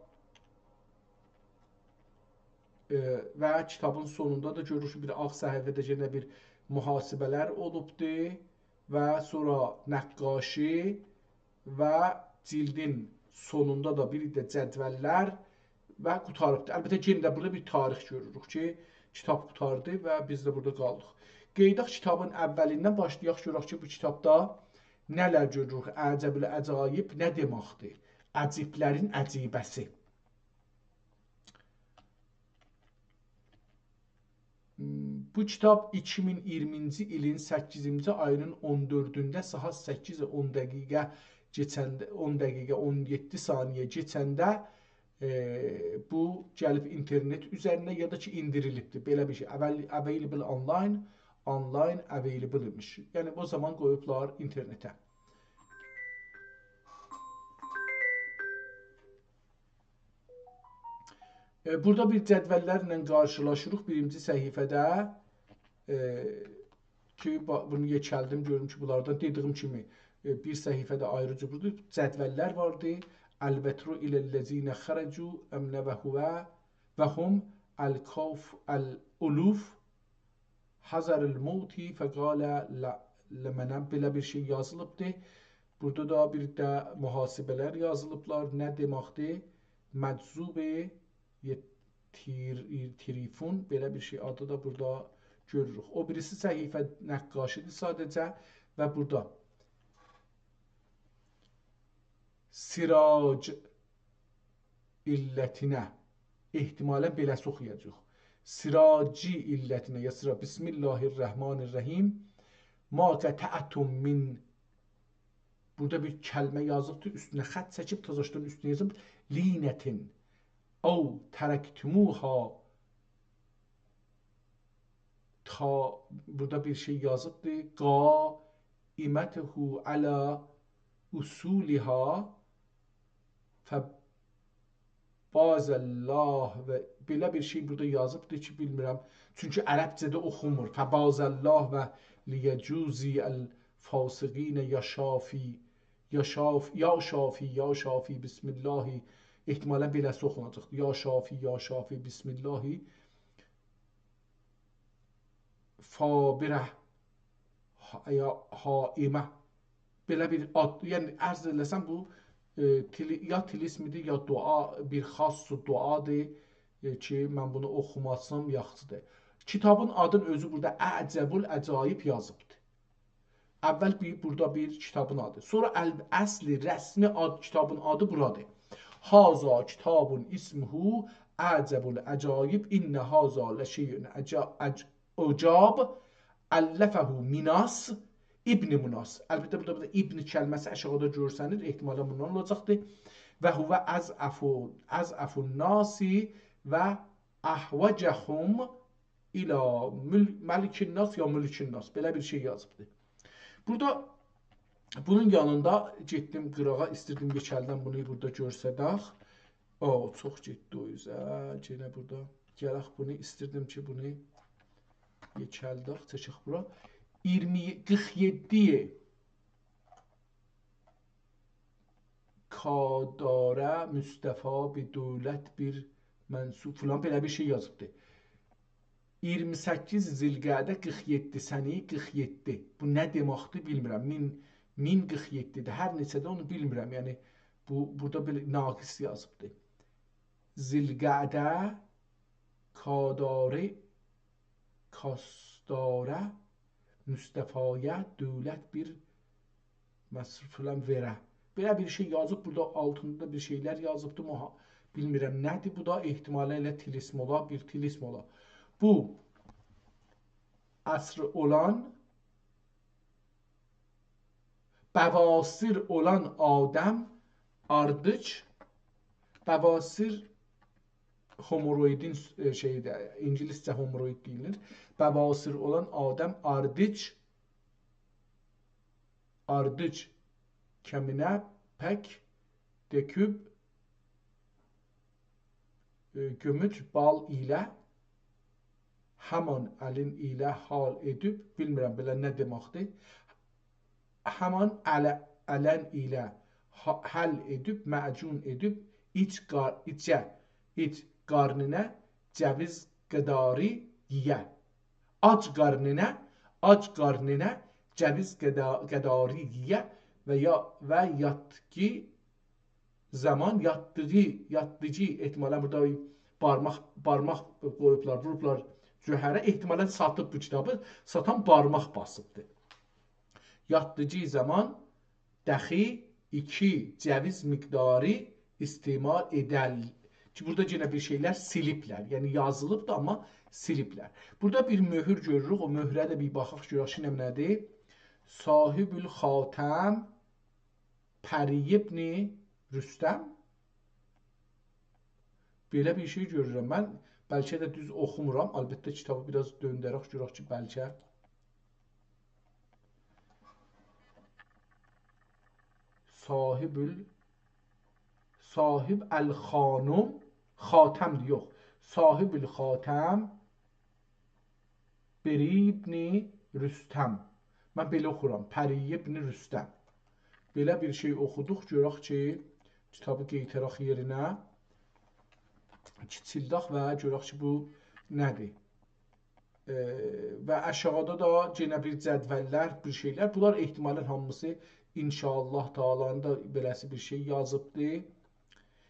və kitabın sonunda da görürük ki, bir ağ səhifədə yenə bir mühasibələr olubdur və sonra nəqqaşi və cildin sonunda da bir də cədvəllər və qutarıbdır. Əlbəttə, yenə də burada bir tarix görürük ki, kitab qutardı və biz də burada qaldıq. Qeydaq kitabın əvvəlindən başlayaq, görək ki, bu kitabda nələr görürük? Əcəb-ül əcaib nə deməkdir? Əciblərin əcibəsi. Bu kitab 2020-ci ilin 8-ci ayının 14-də saat 8:10 dəqiqə keçəndə, 10 dəqiqə 17 saniyə keçəndə bu gəlib internet üzərinə ya da ki indirilibdir. Belə bir şey. Available online available imiş. Yəni o zaman qoyublar internetə. Burada bir cədvəllərlə qarşılaşırıq birinci səhifədə ki, bunu yekəldim, görürüm ki, bunlardan dediyim kimi bir səhifədə ayrıca burada cədvəllər vardı. Əl-vətru iləl-ləzinə xərəcu əmnə və huvə və hum əl-kaf əl-uluf hazəril-mauti fəqalə ləmənə, belə bir şey yazılıbdır. Burada da bir də mühasibələr yazılıblar. Nə deməkdir? Məczubi Trifun, belə bir şey adı da burada görürük. O birisi səhifə nəqqaşidir sadəcə və burada Sirac illətinə ehtimalən beləsi oxuyacaq. Siraci illətinə ya sıra Bismillahirrahmanirrahim ma qətəətum min, burada bir kəlmə yazıbdır, üstünə xət çəkib, tazaşdan üstünə yazıb linətin əv tərəktumuha, burada bir şey yazıbdır, qaimətuhu alə usuliha Fəbazəllah və belə bir şey burada yazıbdır ki, bilmirəm. Çünki ərəbcədə oxunmur. Fəbazəllah və liyəcuzi əl-fasiqinə ya şafi, ya şafi, ya şafi, bismillahi. Ehtimalən beləsi oxunacaqdır. Ya şafi, bismillahi. Fabirə, ya haimə. Belə bir ad, yəni ərz eləsəm bu ya tilismidir, ya dua, bir xas duadır ki, mən bunu oxumasam yaxşıdır. Kitabın adın özü burada Əcəbul Əcaib yazıbdır. Əvvəl burada bir kitabın adı. Sonra əsli, rəsmi kitabın adı buradır. Haza kitabun ismuhu Əcəbul Əcaib innə haza ləşeyyün əcab əlləfəhu minas İbn Munas. Əlbəttə burada İbn kəlməsi aşağıda görsənir, ehtimalən bundan olacaqdır. Və huvə əzəfun nasi və əhvəcəhum ilə məlikin nas ya mülkin nas. Belə bir şey yazıbdır. Burada bunun yanında getdim qırağa, istirdim geçəldən bunu burada görsədək. Çox getdi o üzə. Yenə burada gələk bunu istirdim ki, bunu geçəldək, çəkək bura. 47 kadara Mustafa bir dövlət bir mənsub filan belə bir şey yazıbdır. 28 Zilqədə 47 səni 47. Bu nə deməkdir bilmirəm. 1047-dir. Hər neçədə onu bilmirəm. Yəni burada belə naqis yazıbdır. Zilqədə kadara kastara Mustafa'ya dövlət bir məsrif filan verə. Belə bir şey yazıb, burada altında bir şeylər yazıbdır. Bilmirəm nədir bu da, ehtimalə ilə tilism ola, bir tilism ola. Bu əsr olan, bəvasir olan Adəm ardıc, bəvasir homoroidin şeydə, İngiliscə homoroid deyilir. Bəvasir olan Adəm ardıc kəminə pək döküb gömüc bal ilə həman əlin ilə hal edib, bilmirəm belə nə deməkdir. Həman ələn ilə həl edib, məcun edib, iç qarnına cəviz qədari yiyə. Ac qarnına cəviz qədari yiyə və yatqı zaman yatdıcı ehtimalən burada barmaq qoyublar, vurublar cöhərə, ehtimalən satıb bu kitabı, satan barmaq basıbdır. Yatdıcı zaman dəxi 2 cəviz miqdarı istemal edəl. Ki, burada yenə bir şeylər siliblər. Yəni yazılıbdır, amma siliblər. Burada bir möhür görürük. O möhrə də bir baxaq görək ki, nədir? Sahibül Xatəm Pəri ibn Rüstəm. Belə bir şey görürəm. Mən bəlkə də düz oxumuram. Əlbəttə kitabı biraz döndərək görək ki, bəlkə. Sahib əl-xanum xatəmdir, yox. Sahibül xatəm Pəri ibn Rüstəm. Mən belə oxuram. Pəri ibn Rüstəm. Belə bir şey oxuduq. Görək ki, kitabı qeytərək yerinə kiçildək və görək ki, bu nədir? Və aşağıda da yenə bir cədvəllər, bir şeylər. Bunlar ehtimalən hamısı İnşallah Taala'nın da beləsi bir şey yazıbdır.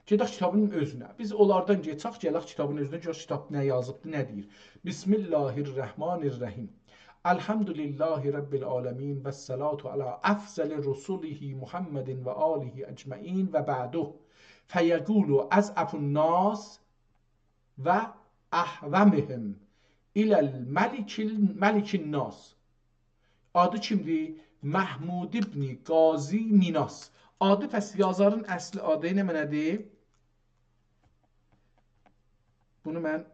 Gedək kitabın özünə. Biz onlardan geçək, gələk kitabın özünə. Görək kitab nə yazıbdır, nə deyir. Bismillahirrahmanirrahim. Elhamdülillahi Rabbil alemin və səlatu alə əfzəli rusulihi Muhammedin və alihi əcməin və bəduh. Fəyəqulu əzəfun nas və əhvəmihim iləl məlikin nas. Adı kimdir? Məhmud ibn Qazi Minas. Adı pəs yazarın əsli adı nədir? Bunu mən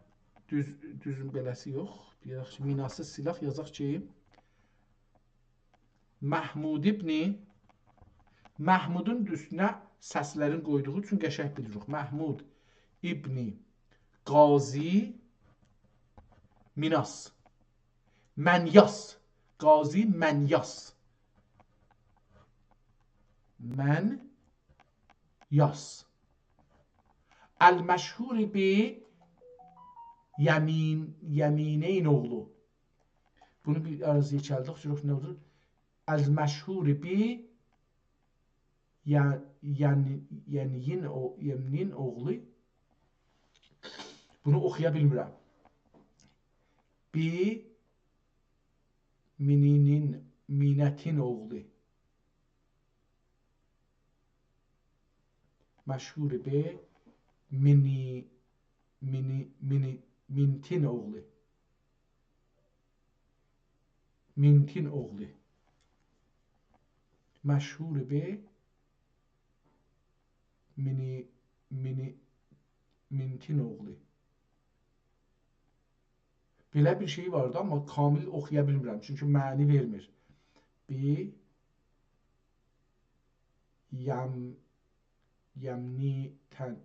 düzün beləsi yox. Deyək ki, Minası silah yazaq ki, Məhmud ibn Məhmudun üstünə səslərin qoyduğu üçün qəşəng bilirik. Məhmud İbni Qazi Minas. Menyas. Qazi Menyas. Menyas. El-meşhur bi Yemineyn oğlu. Bunu bir arasıya çaldık. Şurası ne olur? El-meşhur bi Yeminin oğlu. Bunu okuya bilmirəm. Bi Minetin oğlu. Meşhur bi Mintin oğlu. Mintin oğlu. Meşhur bi Mintin oğlu. Belə bir şey vardı, amma kamil oxuya bilmirəm. Çünki məni vermir. Bi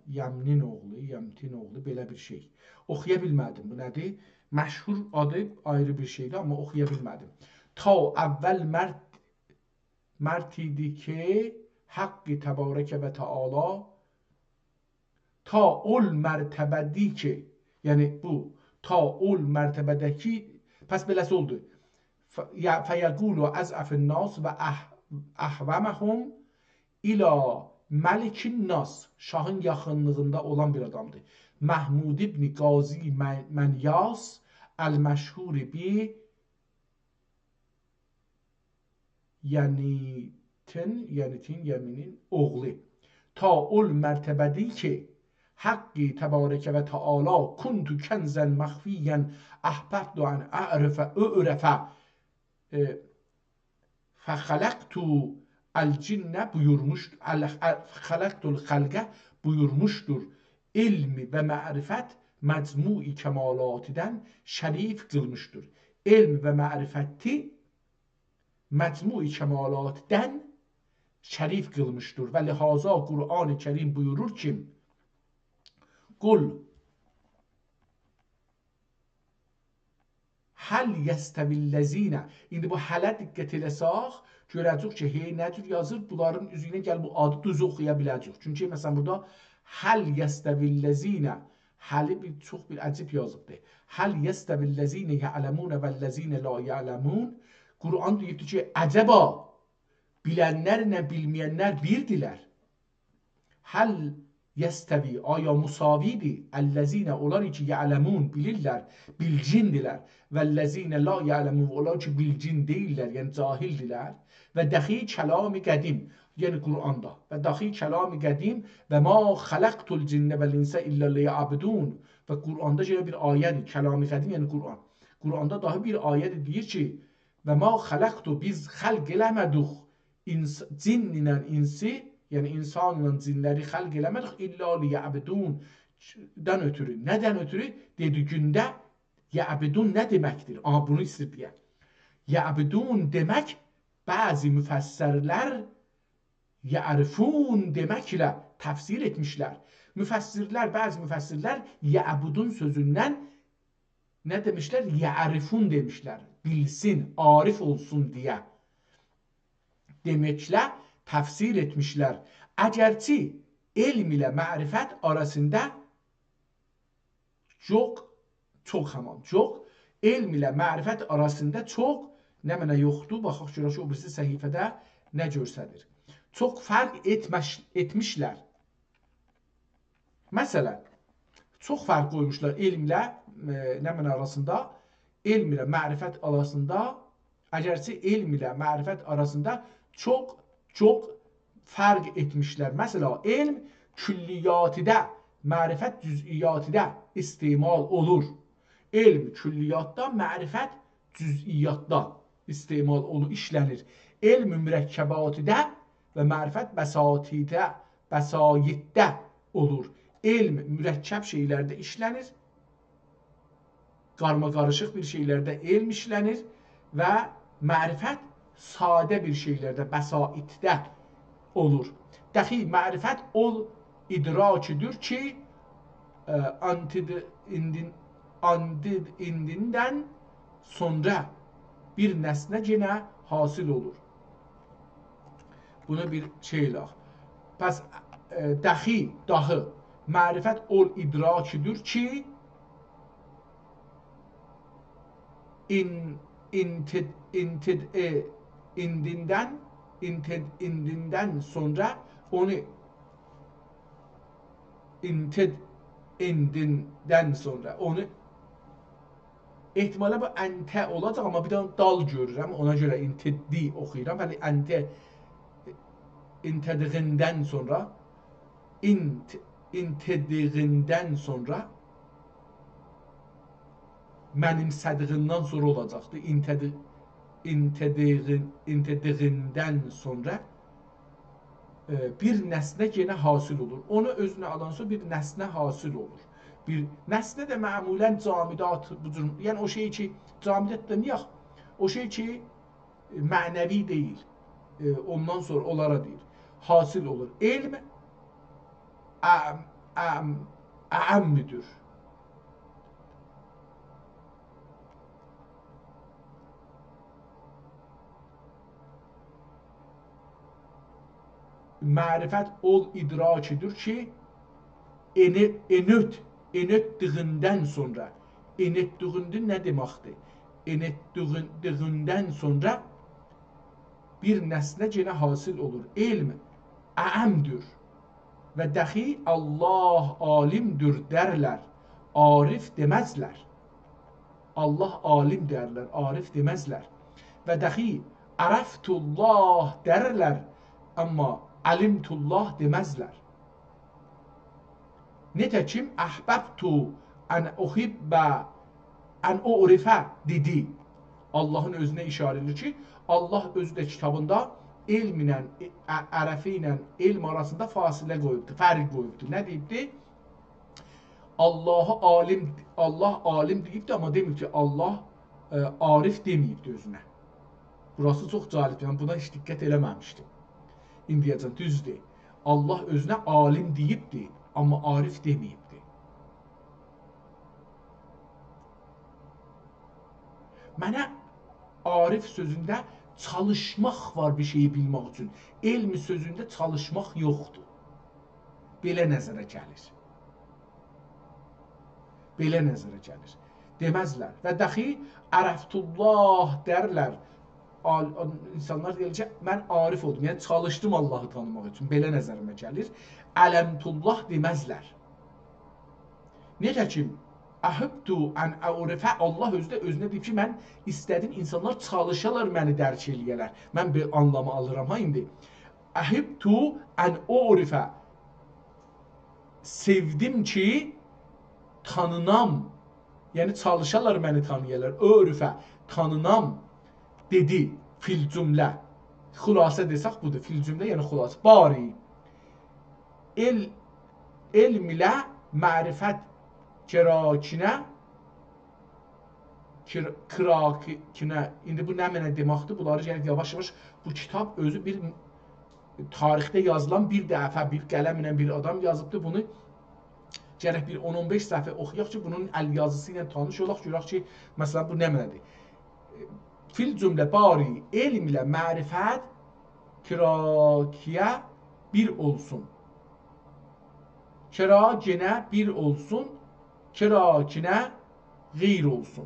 Yemnin oğlu, belə bir şey. Oxuya bilmədim. Bu nədir? Məşhur adı ayrı bir şeydir, amma oxuya bilmədim. Ta əvvəl mərd idi ki, haqqi təbarəkə və təala, ta ol mərtəbədi ki, yəni bu, ta ol mərtəbədəki, pəs beləsi oldu. Fəyəqulu əzəfin nas və əhvəməhum ilə Məlikin Nas, şahın yaxınlığında olan bir adamdır. Mahmud ibn Qazi Menyas el-məşhur bi Yeminin oğlu. Ta ol mərtəbədi ki, haqqi təbarəkə və təala kuntu kənzən məxfiyyən əhbəbdu ən ərəfə fəxələqtu el-cinnə buyurmuşdur. Xalaqtul xalqə buyurmuşdur. İlmi və mərifət məcmui kəmalatından şərif qılmışdır. İlm və mərifəti məcmui kəmalatından şərif qılmışdır. Və lihaza Qur'an-ı Kərim buyurur ki, Qul həl yəstəvillezine. İndi bu hələ diqqət eləsək, görəcək ki, hey nə cür yazır? Bunların üzüyünə gəl bu adı düz oxuya biləcək. Çünki məsələn burada həl yəstəvillezine, həli çox bir əcib yazıbdır. Həl yəstəvillezine ya'lemun vəllezine la ya'lemun. Qur'an deyibdir ki, əcəba bilənlərlə bilməyənlər birdilər. Həl yəstəvi, aya musavidir. Əlləzinə, onlar ki ya'lemun, bilirlər, bilcindilər. Vəlləzinə la ya'lemun, onlar ki bilcin deyirlər, yəni cahildilər. Və dəxi kəlam-ı qədim, yəni Qur'anda. Və dəxi kəlam-ı qədim və ma xələqtul cinnə vəl-insə illə liya'budun. Və Qur'anda görə bir ayədir, kəlam-ı qədim, yəni Qur'an. Qur'anda dahi bir ayədir, deyir ki, və ma xələqtu, biz xəlq eləmədik cinninlə insi, yəni insanla cinləri xəlq eləmədik, illə liya'budun dən ötürü. Nədən ötürü? Dedi gündə, ya'budun nə deməkdir? Aha, bunu istəyir deyək. Ya'budun demək, bəzi müfəssirlər ya'rifun deməklə təfsir etmişlər. Müfəssirlər, bəzi müfəssirlər ya'budun sözündən nə demişlər? Ya'rifun demişlər. Bilsin, arif olsun deyə. Deməklə təfsir etmişlər. Əgərçi elm ilə mərifət arasında çox elm ilə mərifət arasında çox nə mənə yoxdur? Baxaq görək o birisi səhifədə nə görsədir. Çox fərq etmişlər. Məsələn, çox fərq qoymuşlar elmlə nə mənə arasında, elm ilə mərifət arasında, əgərçi elm ilə mərifət arasında çox fərq etmişlər. Məsələn, elm külliyyatidə, mərifət cüz'iyyatidə istemal olur. Elm külliyatda, mərifət cüz'iyyatda istemal olur, işlənir. Elm mürəkkəbatidə və mərifət bəsaitdə olur. Elm mürəkkəb şeylərdə işlənir, qarma-qarışıq bir şeylərdə elm işlənir və mərifət sadə bir şeylərdə, bəsaitdə olur. Dəxi mərifət ol idrakidir ki, indinden sonra bir nesne gene hasıl olur. Bunu bir şeyle. Pes dahi marifet ol idrakidir ki indinden sonra onu indinden sonra onu ehtimala bu ente olacaq amma bir də dal görürəm ona görə inteddi oxuyuram. Hələ intediğindən sonra intediğindən sonra mənimsədiğindən sonra olacaqdı. İntediğindən sonra bir nesne gene hasıl olur. Onu özüne alan sonra bir nesne hasıl olur. Bir nesne de məmulen camidat yani o şey ki camidat demeyək, o şey ki manevi değil. Ondan sonra onlara değil. Hasıl olur. İlm a'ammidir. Marifet ol idrakidir ki enetdiğinden sonra enetdiğinde ne demektir? Enetdiğinden sonra bir nesne gene hasıl olur. İlm a'amdır ve dahi Allah alimdir derler. Arif demezler. Allah alim derler. Arif demezler. Ve dahi araftullah derler. Ama alimtullah demezler. Nitekim ahbabtu en uhibbe en u'rife dedi. Allah'ın özüne işare edilir ki Allah özü de kitabında ilm ile ərəfi ilə ilm arasında fasilə qoyubdu, fərq qoyubdu. Nə deyibdi? Allah alim deyibdi amma demir ki Allah arif deməyibdi özünə. Burası çox cəlib. Yəni buna heç diqqət eləməmişdim. İndiyəcən düzdür. Allah özünə alim deyibdi amma arif deməyibdi. Mənə arif sözündə çalışmaq var bir şeyi bilmək üçün. Elmi sözündə çalışmaq yoxdur. Belə nəzərə gəlir. Belə nəzərə gəlir. Deməzlər. Və dahi ərəftullah dərlər. İnsanlar deyir ki, mən arif oldum. Yəni çalışdım Allahı tanımaq üçün. Belə nəzərimə gəlir. Ələmtullah deməzlər. Necə ki, Ahibtu an a'rifa Allah özünə deyib ki, mən istədim insanlar çalışalar məni dərk eləyələr. Mən bir anlamı alıram ha indi. Ahibtu an a'rifa sevdim ki tanınam. Yəni çalışalar məni tanıyalar. A'rifa tanınam dedi fil cümlə. Xülasə desək budur. Fil cümlə yəni xülasə. Bari elm ilə mərifət kirakinə indi bu nə mənə deməkdir? Bunları gəlib yavaş-yavaş bu kitab özü bir tarixdə yazılan bir dəfə bir qələm ilə bir adam yazıbdır. Bunu gərək bir 10-15 səhifə oxuyaq ki, bunun əl yazısı ilə tanış olaq, görək ki, məsələn bu nə mənədir? Fil cümlə bari elm ilə mərifət kirakiyə bir olsun. Kirakinə bir olsun. Kirakinə qeyr olsun.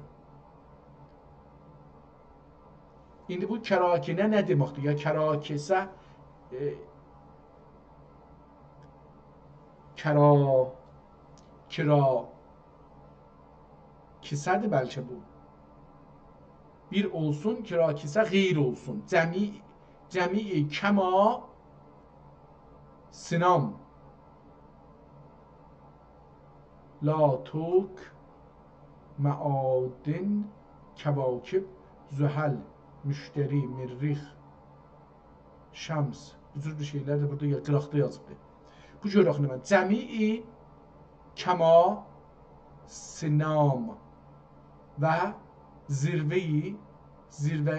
İndi bu kirakinə nə deməkdir? Ya kirakisə kisədir bəlkə bu. Bir olsun, kirakisə qeyr olsun. Cəmi kəma sinam la tuk maadin kebakib zühəl müşteri mirrix şəms bu cür bir şeylər də burada qıraqda yazıbdır. Bu görək nə mən cəmi kəma sinam və zirvə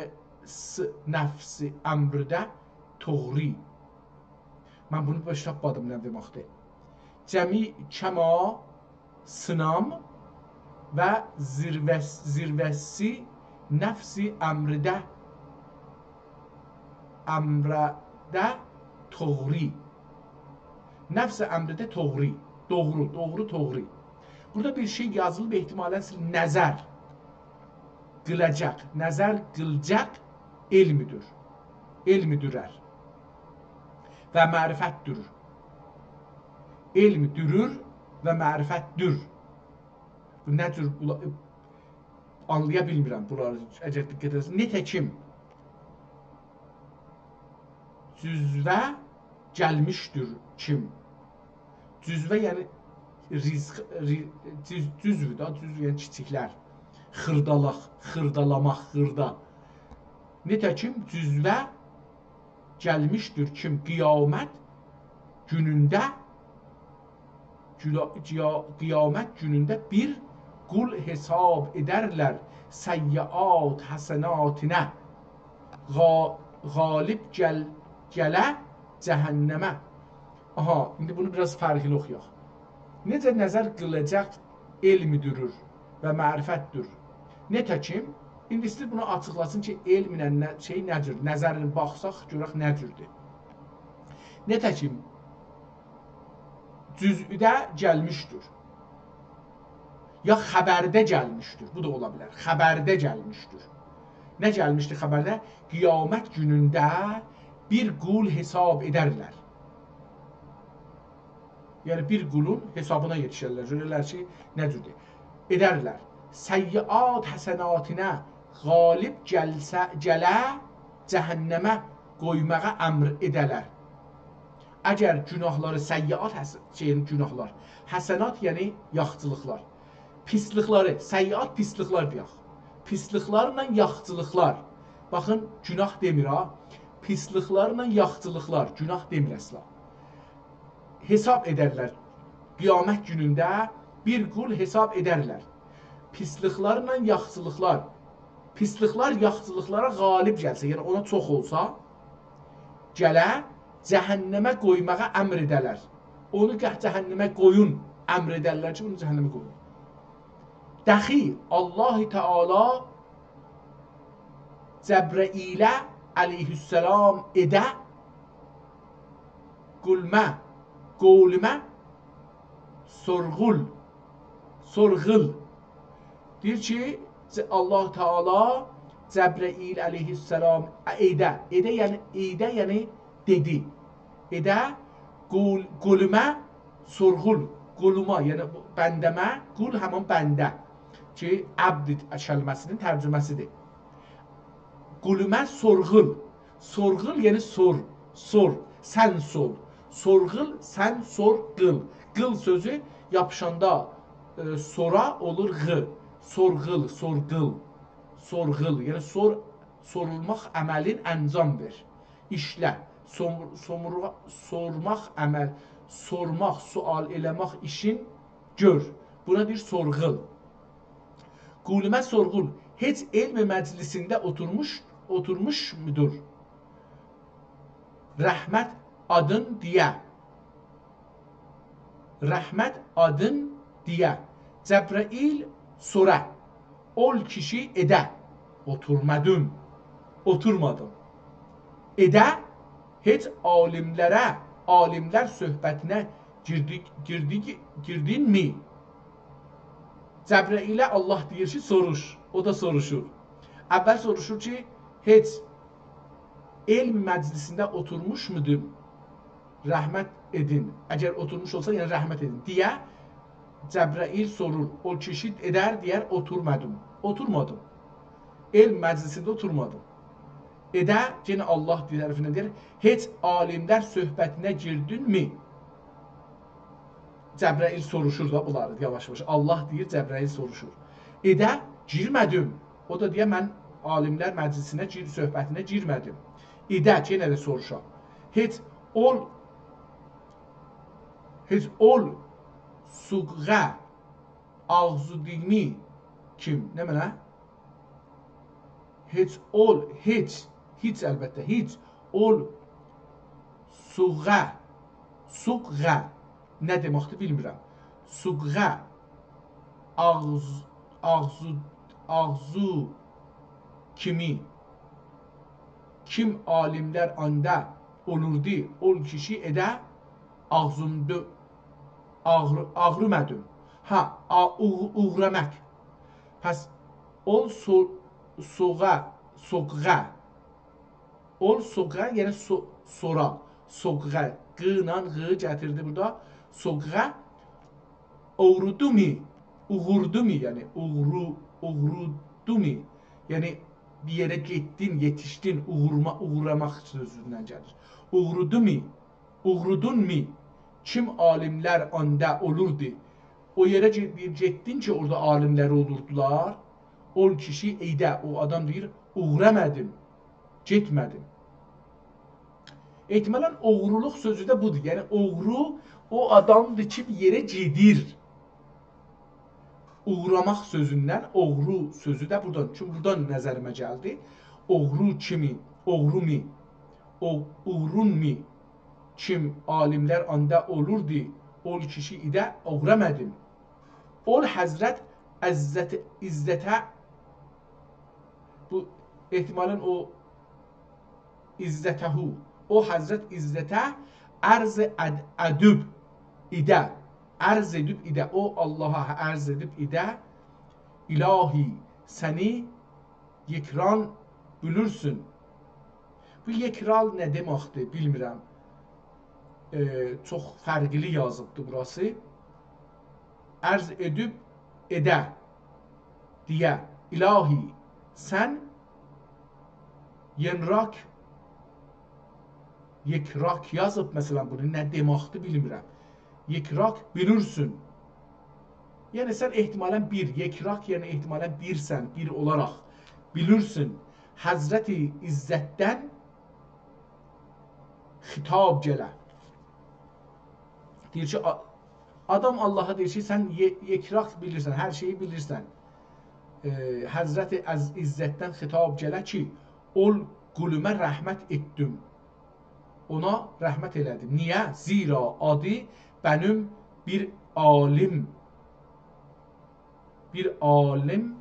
nəfsi əmrdə toğri. Mən bunu başa tapmadım nə deməkdir. Cəmi kəma sınam və zirvəsi nəfsi əmrdə toğri. Nəfs-i əmrdə toğri. Doğru. Burada bir şey yazılıb ehtimalən nəzər qılacaq. Nəzər qılacaq elmidir. Elmidürər. Və mərifətdür. Elmidürür və mərifətdür. Bu nə cür anlaya bilmirəm bunları. Əgər diqqət edərsiniz. Nətəkim cüzvə gəlmişdir kim? Cüzvə yəni cüzvü yəni kiçiklər. Xırdalamaq, xırda. Nətəkim cüzvə gəlmişdir kim? Qiyamət günündə bir qul hesab edərlər səyyiat həsənatinə qalib gələ cəhənnəmə. Aha, indi bunu biraz fərqli oxuyaq. Necə nəzər qılacaq elmidürür və mərifətdir. Nətəkim, indi istəyir bunu açıqlasın ki, elminə şey nədir? Nəzərini baxsaq, görək nədirdir. Nətəkim, cüzüdə gəlmişdir. Ya xəbərdə gəlmişdir. Bu da ola bilər. Xəbərdə gəlmişdir. Nə gəlmişdir xəbərdə? Qiyamət günündə bir qul hesab edərlər. Yəni bir qulun hesabına yetişərlər. Görürlər ki, necədir? Edərlər. Səyyiat həsənatinə qalib gələ cəhənnəmə qoymağa əmr edələr. Əgər günahları səyyiat günahlar, həsənat yəni yaxçılıqlar, pislikləri, səyyiat pisliklər deyək. Pisliklərlə yaxçılıqlar. Baxın, günah demir ha. Pisliklərlə yaxçılıqlar, günah demir əsla. Hesab edərlər. Qiyamət günündə bir qul hesab edərlər. Pisliklərlə yaxçılıqlar. Pisliklər yaxçılıqlara qalib gəlsə, yəni ona çox olsa, gələ cəhənnəmə qoymağa əmr edələr. Onu cəhənnəmə qoyun, əmr edərlər ki, onu cəhənnəmə qoyun. Dəxi Allah-u Teala Cəbrəilə əleyhissalam edə qovlimə sorğul deyir ki, Allah-u Teala Cəbrəil əleyhissalam edə yəni dedi. Edə qulümə sorğul, quluma yəni bəndəmə, qul həman bəndə ki, əbd kəlməsinin tərcüməsidir. Qulümə sorğul. Sorğul yəni sor, sən sor. Sorğul, sən sor, qıl. Qıl sözü yapışanda sora olur ğı. Sorğul, yəni sorulmaq əməlin əncam ver. İşlə, sormaq əməl, sormaq, sual eləmək işin gör. Buna deyir sorğul. Qulümə sorğul. Heç elm məclisində oturmuş mudur? Rəhmət adın deyə. Rəhmət adın deyə. Cəbrəil sora. Ol kişi edə. Oturmadım. Edə heç alimlər söhbətinə girdinmi? Cəbrəilə Allah deyir ki, soruş. O da soruşur. Əvvəl soruşur ki, heç elm məclisində oturmuş mudur? Rəhmət edin. Əgər oturmuş olsa, yəni rəhmət edin. Deyə Cəbrəil sorur. O kişi edər, deyər, oturmadım. Elm məclisində oturmadım. Edə, yenə Allah tərəfindən deyir, heç alimlər söhbətinə girdinmi? Cəbrəil soruşur da bunları, yavaş-yavaş. Allah deyir, Cəbrəil soruşur. Edə, girmədim. O da deyə, mən alimlər məclisinə, söhbətinə girmədim. Edə, yenə də soruşaq. Heç ol suqğa ağzudimi kim? Nə mənə? Heç əlbəttə, heç ol suqğa nə deməkdir bilmirəm. Suqğa ağzu kimi kim alimler anda olurdu ol kişi ede ağzumdu ağrımadım. Ha uğramak. Pes ol soğuğa ol soğuğa yani sonra soğuğa qınan ğı getirdi burada soğuğa uğrudu mi uğurdu mu yani uğrudu mu yani bir yere gittin yetiştin uğramak sözünden gelir. Uğrudu mu uğrudun mu kim alimler anda olurdu o yere bir gittin ki orada alimler olurdular ol kişi eyde o adam deyir uğramadım gitmedim. Ehtimalen oğruluq sözü de budur. Yani oğru o adamdır ki bir yere gedir. Uğramaq sözündən oğru sözü de buradan. Çünkü buradan nəzərimə gəldi. Oğru kimi, oğru mi, uğrun mi kim alimler anda olurdu ol kişi ide uğramadım. Ol Hazret İzzete bu ehtimalen o İzzetehu o Hazret İzzet'e arz edüb ide arz edüb ide o Allah'a arz edüb ide ilahi seni yekran bülürsün. Bu yekral ne deməkdir bilmirəm. Çox fərqli yazıbdır burası. Arz edüb edə diye ilahi sen yenrak yekrak yazıb mesela bunu ne deməkdir bilmirəm. Yekrak bilirsin. Yani sen ehtimalen bir, yekrak yani ehtimalen birsen, bir olarak bilirsin. Hazreti İzzet'ten hitap gələ. Deyir ki, adam Allah'a deyir ki, sen yekrak bilirsən, her şeyi bilirsən. Hazreti İzzet'ten hitap gələ ki, ol qulümə rəhmət etdim. Ona rəhmət elədim. Niyə? Zira adı benim bir alim. Bir alim.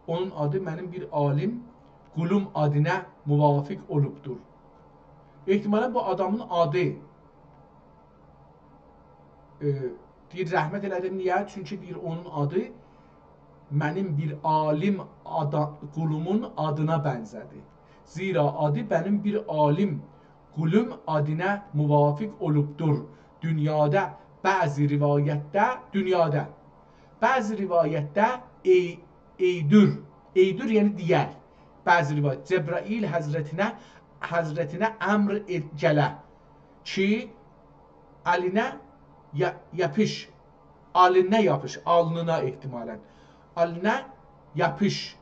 Onun adı benim bir alim. Qulum adına muvafik olubdur. Ehtimalen bu adamın adı. Deyir rəhmət elədim. Niyə? Çünki deyir onun adı benim bir alim qulumun adına bənzədi. Zira adı benim bir alim qulum adına muvafik olubdur. Dünyada bazı rivayette bazı rivayette eydür yani diğer bazı rivayet Cebrail hazretine emr gələ ki aline yapış aline yapış alnına ihtimalen aline yapış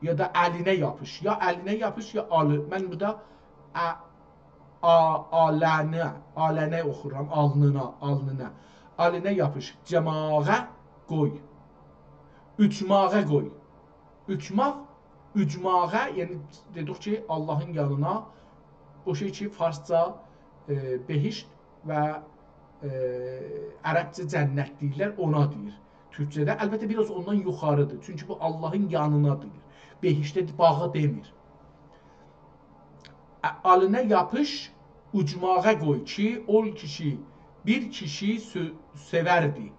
ya da eline yapış. Ya eline yapış ya alı. Ben burada alene okuram. Alnına. Aline yapış. Cemağa koy. Üçmağa koy. Üçmağa yani dedik ki Allah'ın yanına o şey ki Farsça behişt ve Ərəbcə cənnət deyirlər, ona deyir. Türkçədə əlbəttə biraz ondan yuxarıdır. Çünki bu Allah'ın yanına deyir. Behişte bağı demir. Aline yapış, ucmağa koy ki ol kişi bir kişi severdi.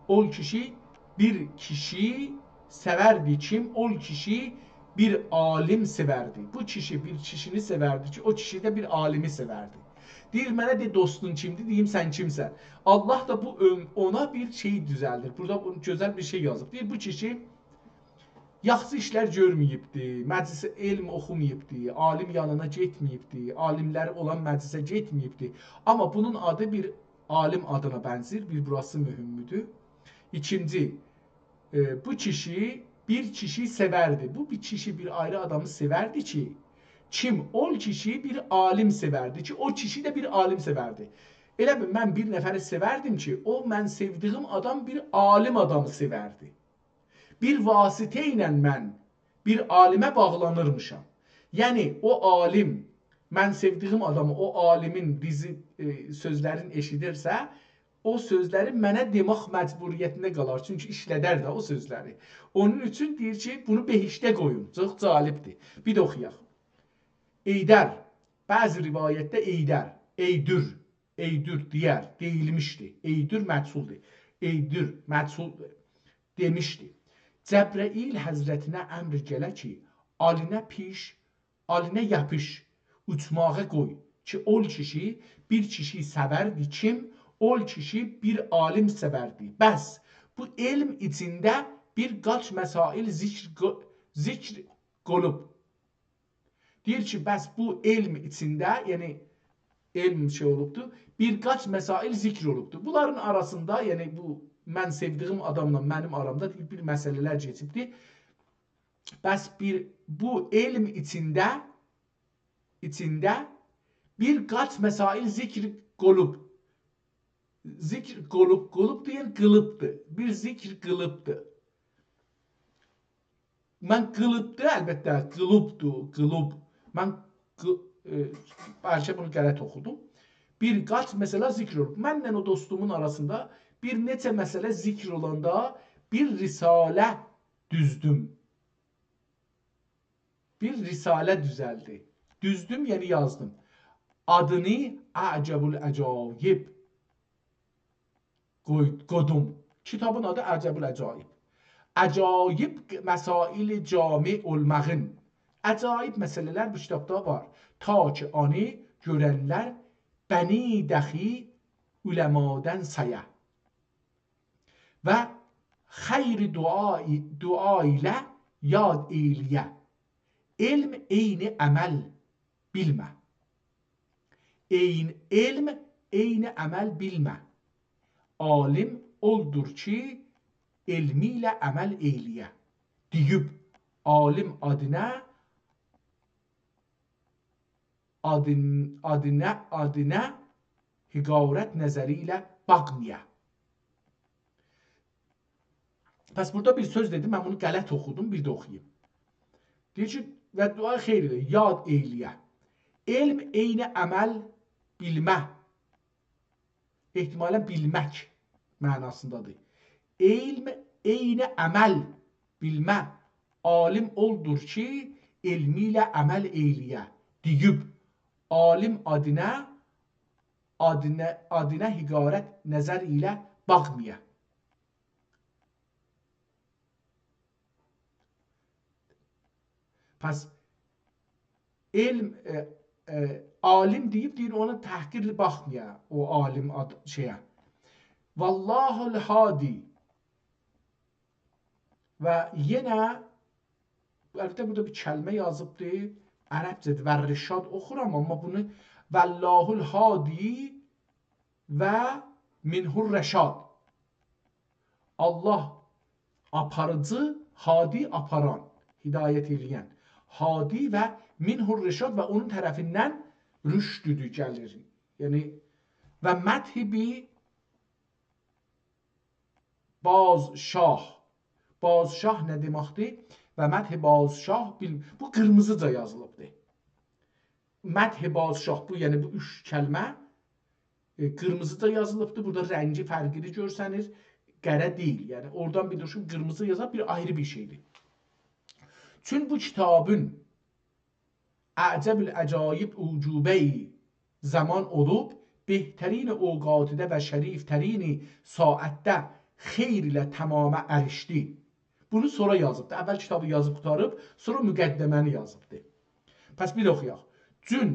Ol kişi bir kişi severdi. Kim? Ol kişi bir alim severdi. Bu kişi bir kişini severdi ki o kişi de bir alimi severdi. Deyir mənə de dostun kimdir? Deyim sen kimsən? Allah da bu ona bir şey düzeldir. Burada güzel bir şey yazıb. Deyir bu kişi yaxşı işlər görməyibdi, məclisə elm oxumayıbdi, alim yanına getməyibdi, alimlər olan məclisə getməyibdi. Amma bunun adı bir alim adına bənzir, bir burası mühümdür. İkinci, bu kişi bir kişi severdi. Bu bir kişi bir ayrı adamı severdi ki, kim? O kişi bir alim severdi ki, o kişi de bir alim severdi. Elə bil, mən bir nəfəri severdim ki, o mən sevdiyim adam bir alim adamı severdi. Bir vasitə ilə mən bir alimə bağlanırmışam. Yəni o alim, mən sevdiyim adamı o alimin bizi sözlərin eşidirsə, o sözləri mənə demək məcburiyyətində qalar. Çünki işlədər də o sözləri. Onun üçün deyir ki, bunu behişdə qoyun. Çox cəlibdir. Bir də oxuyaq. Eydər. Bəzi rivayətdə Eydər. Eydür. Eydür deyər. Deyilmişdi. Eydür məhsuldur. Eydür məhsul demişdi. Cəbrəil həzrətinə əmr gələ ki, alinə piş, alinə yapış, uçmağa qoy ki, ol kişi bir kişi səvərdi kim, ol kişi bir alim səvərdi. Bəs bu elm içində bir qaç məsail zikr qolub. Deyir ki, bəs bu elm içində, yəni elm şey olubdur, bir qaç məsail zikr olubdur. Bunların arasında, yəni bu mən sevdiyim adamla mənim aramda bir məsələlər keçibdir. Bəs bu elm içində bir qaç məsail zikr qolub. Zikr qolub, qolub deyən qılıbdır. Bir zikr qılıbdır. Mən qılıbdır, əlbəttə, qılubdur, qılub. Mən bəlkə bunu qələt oxudum. Bir qaç məsələ zikr olub. Mənlə o dostumun arasında bir neçə məsələ zikr olanda bir risalə düzdüm. Bir risalə düzəldi. Düzdüm, yəni yazdım. Adını Əcəbül Əcayib qoydum. Kitabın adı Əcəbül Əcayib. Əcayib məsail cami olmağın. Əcayib məsələlər bu kitabda var. Ta ki anı görənlər bəni dəxi uləmadan saya. Və xeyri dua ilə yad eyliyə. Elm eyni əməl bilmə. Elm eyni əməl bilmə. Alim oldur ki, elmiyle əməl eyliyə. Deyib, alim adına hiqarət nəzəri ilə baxmaya. Pəs burada bir söz dedim, mən bunu qələt oxudum, bir də oxuyayım. Deyir ki, və dua xeyr elə, yad eyliyə. Elm eyni əməl bilmə. Ehtimalən bilmək mənasındadır. Elm eyni əməl bilmə. Alim oldur ki, elmiyle əməl eyliyə. Deyib, alim adına hiqarət nəzər ilə baxmaya. Pəs elm alim deyib deyir ona təhqir baxmaya o alim şeyə. Vallahul hadi. Və yenə əlbəttə burada bir kəlmə yazıbdır. Ərəbcədir və rişad oxuram, amma bunu vallahul hadi və minhur rəşad. Allah aparıcı, hadi aparan, hidayət eləyən. Hadi və minhur rəşad və onun tərəfindən rüşdüdür gəlir. Yəni və məthibi bazşah. Bazşah nə deməkdir? Və məthi bazşah bu qırmızıca yazılıbdır. Məthi bazşah bu, yəni bu üç kəlmə qırmızıca yazılıbdır. Burada rəngi fərqini görsənir. Qərə deyil. Yəni oradan bilirsin qırmızı yazaq bir ayrı bir şeydir. Çünki bu kitabın Əcəbül Əcayib ucubəyi zaman olub, behtərin ovqatıda və şərifətərin saətdə xeyr ilə tamamə ərişdi. Bunu sonra yazıbdır. Əvvəl kitabı yazıb qutarıb, sonra müqəddəməni yazıbdır. Pəs bir oxuyaq. Cün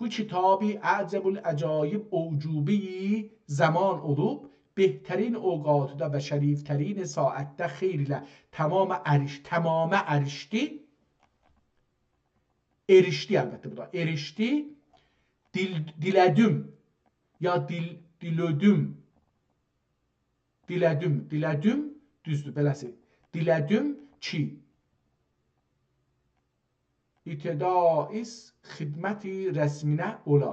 bu kitabı Əcəbül Əcayib ucubəyi zaman olub, behtərin ovqatıda və şərifətərin saətdə xeyr ilə tamamə ərişdi. Erişdi əlbəttə bu da. Erişdi, dilədüm ya dilədüm, düzdür, beləsi. Dilədüm ki, ibtidais xidməti rəsminə ola.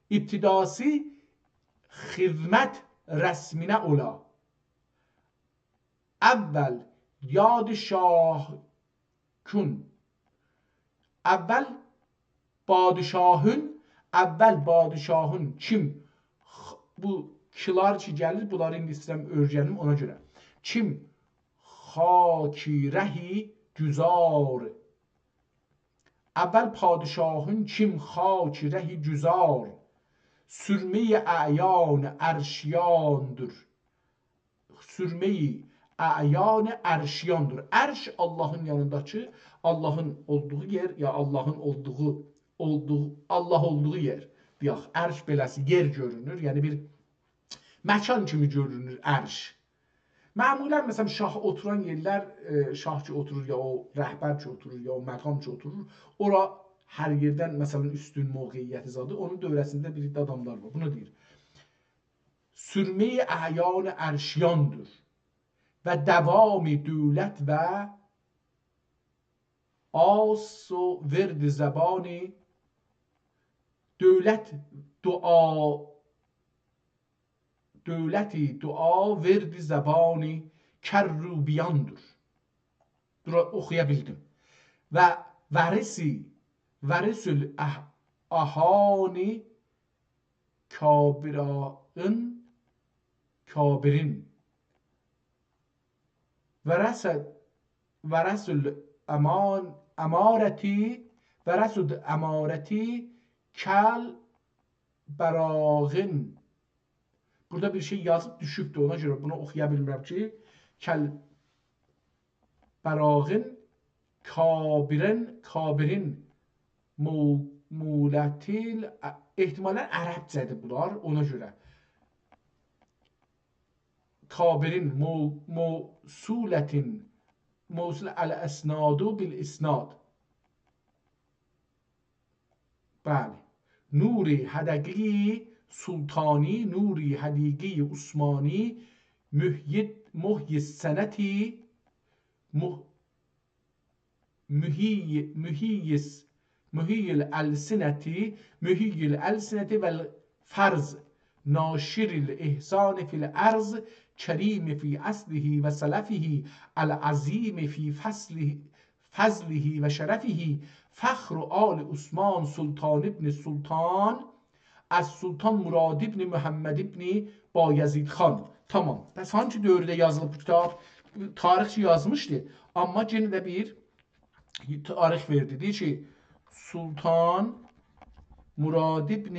İbtidası xidmət rəsminə ola. Əvvəl yad şah kun. Əvvəl padişahın kim bu kilər ki gəlir, bunları indi istəyirəm öyrənim ona görə. Kim xakirəhi güzar. Əvvəl padişahın kim xakirəhi güzar. Sürmeyi a'yan erşiyandır. Sürmeyi a'yan erşiyandır. Erş Allahın yanındakı, Allahın olduğu yer ya Allahın Allah olduğu yer. Deyək, ərş beləsi yer görünür. Yəni bir məkan kimi görünür ərş. Məmulən məsələn şah oturan yerlər, şah ki oturur ya o rəhbər ki oturur ya o məqam ki oturur, ora hər yerdən məsələn üstün mövqeyiyyəti zadı, onun dövrəsində bir iddə adamlar var. Bunu deyir. Sürme-i a'yan ərşiyandır və davami dövlət və as و ورد زبانی dövləti dua verdi zəbani kərrubiyandır. Dura oxuya bildim. Və vərisül ahani kabirin vərəsül əmarəti kəl bərağın. Burada bir şey yazıb düşübdür, ona görə bunu oxuya bilmirəm ki, kəl bərağın kabirin mulətil, ehtimalən ərəbcədir bunlar, ona görə. Kabirin mövsulətin موصول الاسناد بالاسناد. بله. نوری هدگی سلطانی، نوری هدیگی عثمانی، محی سنتی محی الالسنتی و الفرز ناشر الاحسان فی الارض کریم فی اصله و سلفه العظیم فی فضله و شرفه فخر آل عثمان سلطان ابن سلطان از سلطان مراد ابن محمد ابن Bayezid xan. Tamam. Bəs hangi dövrdə yazılıb bu kitab? Tarixçi yazmışdı. Amma yenə də bir tarix verdi. Deyir ki, Sultan Murad ibn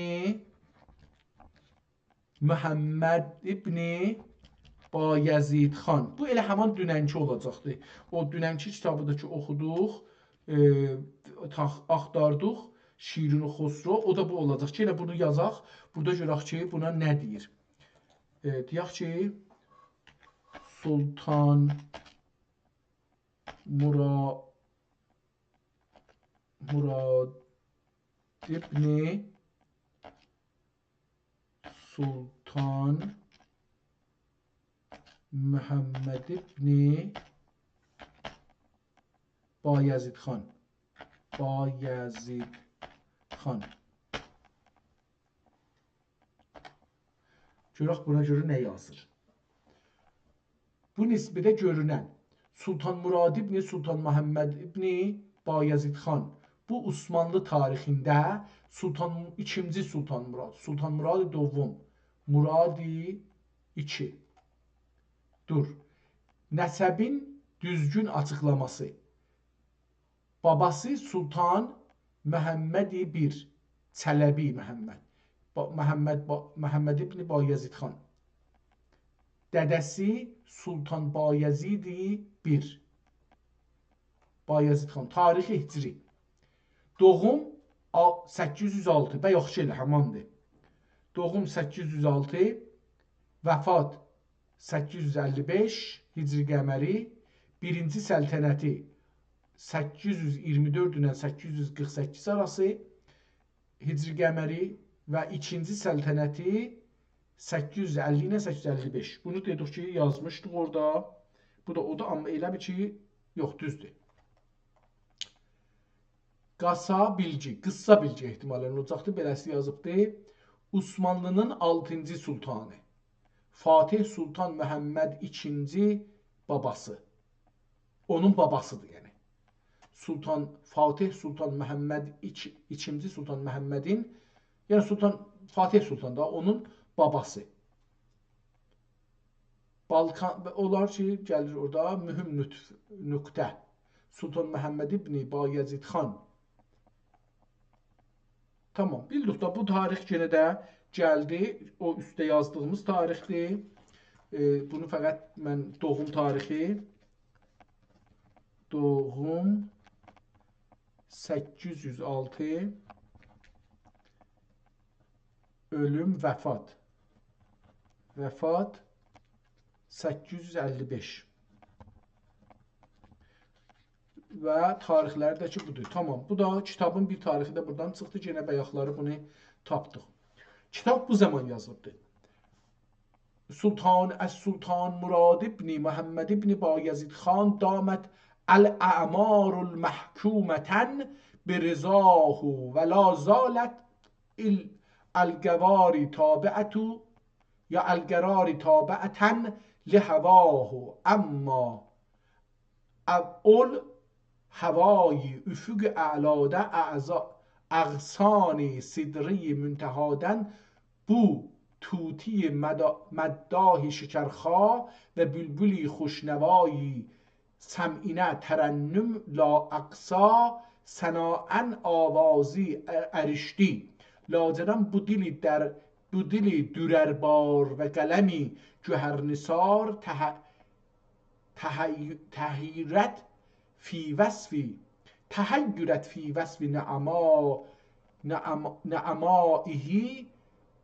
Muhammed ibn Bayezid xan. Bu elə həman dünənki olacaqdı. O dünənki kitabı da ki oxuduq, axtardıq, Şirin Xosro, o da bu olacaq ki, elə bunu yazaq. Burada görək ki, buna nə deyir? Deyək ki, Sultan Murad ibn Sultan Muhammed ibn Bayezid xan. Bayezid xan. Görək buna görə nə yazır? Bu nisbədə görünən Sultan Murad ibn Sultan Muhammed ibn Bayezid xan. Bu Osmanlı tarixində ikinci Sultan Murad. Sultan Murad dovum. Muradi 2. Dur. Nəsəbin düzgün açıqlaması. Babası Sultan Məhəmməd-i 1. Çələbi Məhəmməd. Məhəmməd ibn Bayezid xan. Dədəsi Sultan Bayezid-i 1. Bayezid xan. Tarixi hicri. Doğum 806. Və yox ki, elə həmandır. Doğum 806. Vəfat 855 hicri qəməri. Birinci səltənəti 824 ilə 848 arası hicri qəməri və ikinci səltənəti 850 ilə 855. Bunu dedik ki, yazmışdıq orada. Bu da o da, amma elə bir ki, yox, düzdür. Qıssa bilgi ehtimalən olacaqdır, beləsi yazıbdır. Osmanlının 6-cı sultanı. Fatih Sultan Məhəmməd II babası. Onun babasıdır yəni. Fatih Sultan Məhəmməd II Sultan Məhəmmədin, yəni Fatih Sultan da onun babası. Balkan, onlar ki, gəlir orada mühüm nöqtə. Sultan Məhəmməd ibn Bayezid xan. Tamam, bildik da bu tarix yenə də gəldi. O üstdə yazdığımız tarixdir. Bunu fəqət mən doğum tarixi, doğum 806, ölüm, vəfat. Vəfat 855. Və tarixləri də ki budur. Tamam, bu da kitabın bir tarixi də buradan çıxdı. Yenə bayaqları bunu tapdıq. Kitab bu zaman yazıldı. Sultan Murad ibn Muhammed ibn Bayezid xan damet الاعمار المحکومة برضاه ولا زالت الجوار تابعة یا الجرار تابعة لهواه اما اول هوای افق اعلاده اغصان صدری منتهادن بو توتی مداح شکرخا و بلبلی خوشنوایی سمعینه ترنم لا اقصا سناعن آوازی ارشتی لاجرم بودلی دورربار و قلمی جوهرنثار تحیرت فی وصف نعمائه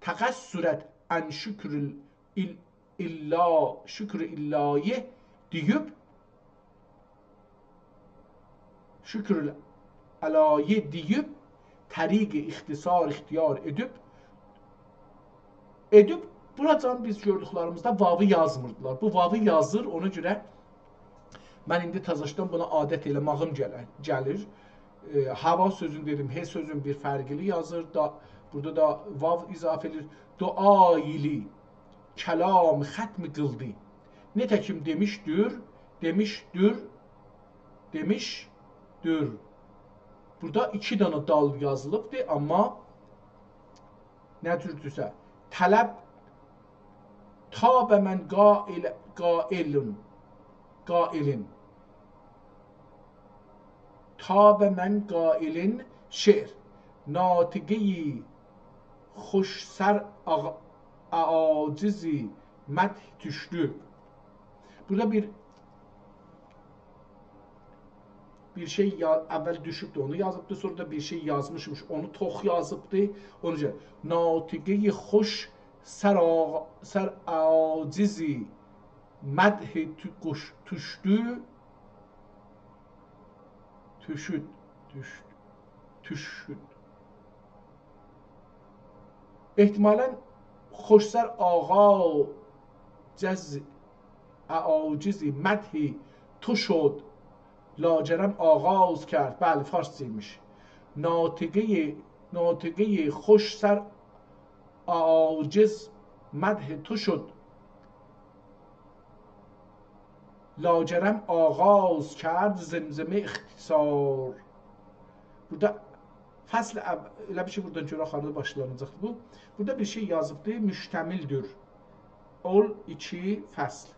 تقصرت عن شکر الله دیوب şükür alayı deyip təriqi ixtiyar edib buradan biz gördüklərimizdə vavı yazmırdılar. Bu vavı yazır, ona görə mən indi təzəşdən buna adət eləmağım gəlir. Hava sözünü dedim, he sözün bir fərqili yazır. Burada da vav izafə edilir. Dua ili kəlam xətmi qıldı. Nətəkim demişdir. Burada iki dana dal yazılıbdır, amma nə türdürsə tələb tabə mən qailin şeir natiqi xoş sər acizi məd düşdü. Burada bir şey əvvəl düşübdü, onu yazıbdı, sonra da bir şey yazmışmış, onu tox yazıbdı. Onun üçün natiqi xoş sər acizi məd düşdü. Ehtimalən xoşsər ağa acizi mədhi تو شد لاجرم آغاز کرد. بله فارسیmiş. ناطقه خوش سر عاجز مدح تو شد لاجرم آغاز کرد زمزمه اختصار. Burada fasl elə bir şey buradan görə xarda başlanacaqdır bu. Burada bir şey yazıbdı, müştəmildir. Ol 2 fasl.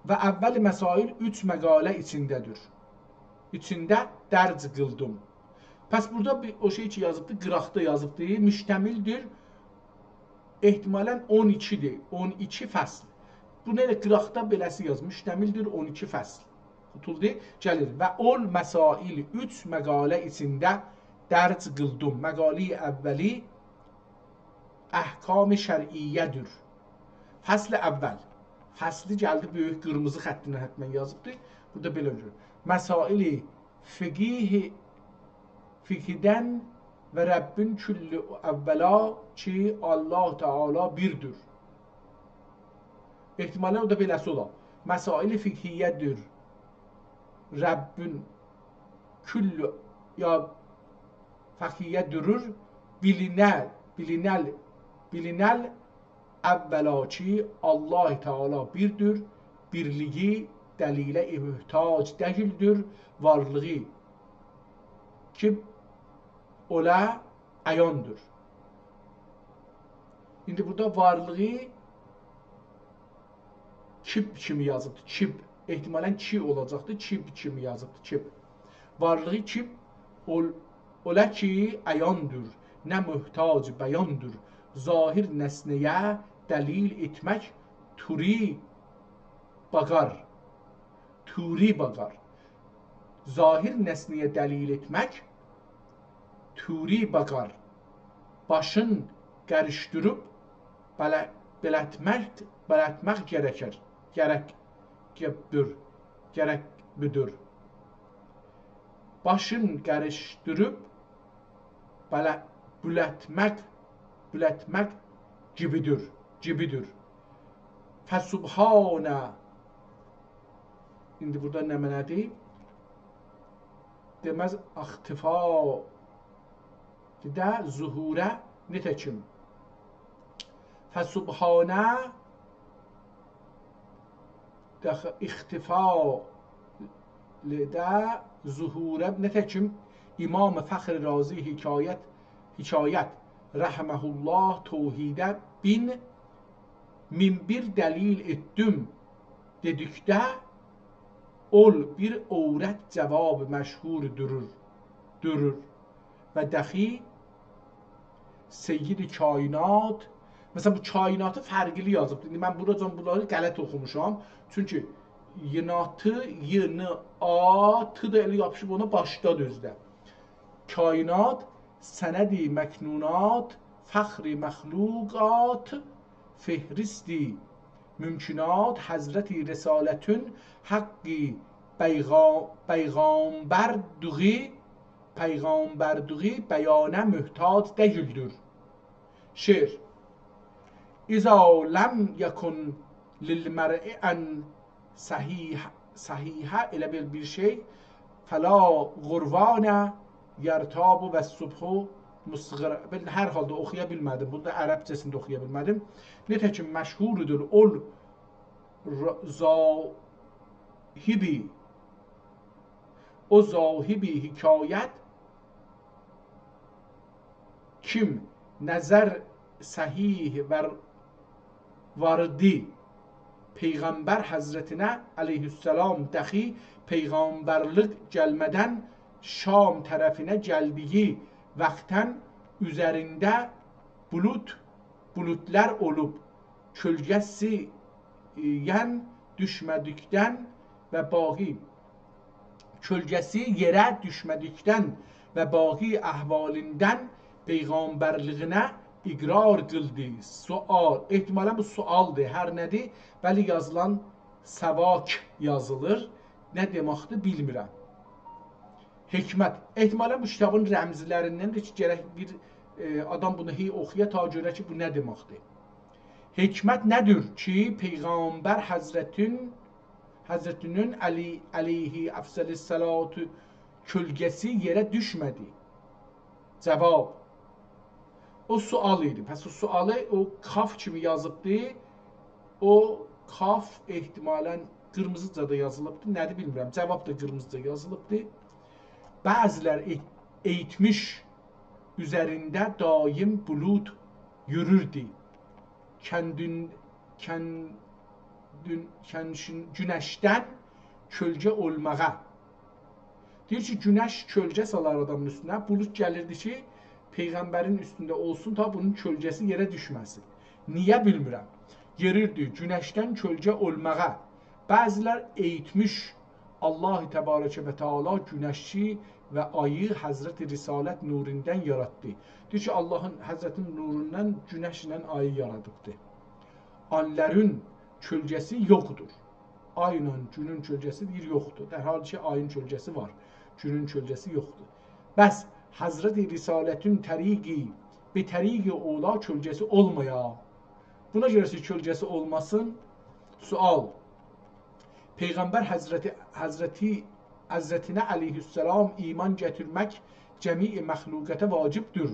Və əvvəl məsail 3 məqalə içindədir. İçində dərc qıldım. Pəs burada o şey ki yazıbdı, qıraqda yazıbdı, müştəmildir. Ehtimalən 12-dir, 12 fəsl. Bu nələ qıraqda beləsi yazmış, müştəmildir 12 fəsl. Tutuldu, gəlir. Və ol məsail 3 məqalə içində dərc qıldım. Məqalə əvvəli əhkam-ı şəriyyədir. Fəsl əvvəl. Fəsli gəldi, böyük qırmızı xəttinə hətmən yazıbdır. Burada belə görür. Məsaili fiqhidən və Rəbbin küllü əvvəla ki Allah Teala birdir. Ehtimalən o da beləsi ola. Məsaili fiqhiyyədir. Rəbbin küllü ya fəqiyyədirür. Bilinəl əvvəla ki Allah Teala birdir. Birliyi dəlilə mühtac dəyildir. Varlığı ki ola ayandır. İndi burada varlığı çip kimi yazıbdı. Çip. Ehtimalen çi olacaqdı. Çip kimi yazıbdı. Çip. Varlığı çip ola ki ayandır. Nə mühtac bəyandır. Zahir nəsnəyə dəlil etmək turi bakar. Turi bakar. Zahir nesneye dəlil etmək turi bakar. Başın qarışdırıb belətmək gərəkir. Gərəklidir. Başın qarışdırıb belətmək gibidir. Fəsubhanə. İndi burada nə mənədir? Deməz axtifa də zuhurə nitəkim. Fəsubhanə ixtifa də zuhurə nitəkim. İmam Fəxr Razi hikayət rəhməhullah tevhidə min bir dəlil etdim dedikdə ol bir övrət cavabı məşhur durur və dəxi seyyid-i kainat. Məsələn, bu kainatı fərqli yazıb. İndi mən bunları qələt oxumuşam. Çünki yınatı da elə yapışıb ona başda düzdə. Kainat sənədi məknunat fəxri məxluqat fehristi mümkünat Hazreti Risaletün haqqi peyğambərduği bəyana mühtac deyildir. Şeir. İza lem yekun lil mer'i en sahihə elə bir şey fəla qurvana yertabu və subhu musğir. Ben hər halda oxuya bilmədim. Burada ərəbcəsində oxuya bilmədim. Nitəkim məşhurudur ol zahibi hikayət kim nəzər sahih vardı Peyğəmbər Həzrətinə aleyhisselam dəxi Peyğəmbərlik gəlmədən Şam tərəfinə gəldiyi vaxtdan üzərində bulutlar olub kölgəsi düşmədikdən və baqi kölgəsi yerə düşmədikdən və baqi əhvalindən Peyğəmbərliyinə iqrar qıldı. Sual. Ehtimalən bu sualdır. Hər nədir? Bəli yazılan savak yazılır. Nə deməkdir bilmirəm. Hikmət. Ehtimalən bu kitabın rəmzlərindəndir ki, gərək bir adam bunu oxuya ta görə ki, bu nə deməkdir. Hikmət nədir ki, Peyğəmbər Həzrətinin aleyhi əfsəlissalatu kölgəsi yerə düşmədi. Cavab. O sual idi. Pəs o sualı o kaf kimi yazıbdı. O kaf ehtimalən qırmızıca da yazılıbdı. Nədir bilmirəm. Cavab da qırmızıca yazılıbdı. Bəzilər eğitmiş üzərində daim bulut yürürdü. Günəşdən kölgə olmağa. Deyir ki, günəş kölgə salar adamın üstünə. Bulut gəlirdi ki, Peyğəmbərin üstündə olsun ta bunun kölgəsi yerə düşməsin. Niyə bilmirəm. Yerirdi günəşdən kölgə olmağa. Bəzilər eğitmiş Allah-u Təbarəkə və Teala günəşi və ayı Həzrət-i Risalət nurindən yaratdı. Deyir ki, Allahın Həzrətin nurundan günəşlə ayı yaradıbdır. Anların kölgəsi yoxdur. Ayla günün kölgəsi deyir yoxdur. Dərhal ki, ayın kölgəsi var. Günün kölgəsi yoxdur. Bəs Həzrət-i Risalətün bir təriqi ola kölgəsi olmaya. Buna görə ki, kölgəsi olmasın. Sual. Peyğəmbər Həzrətinə aleyhisselam iman gətirmək cəmi məxluqətə vacibdir.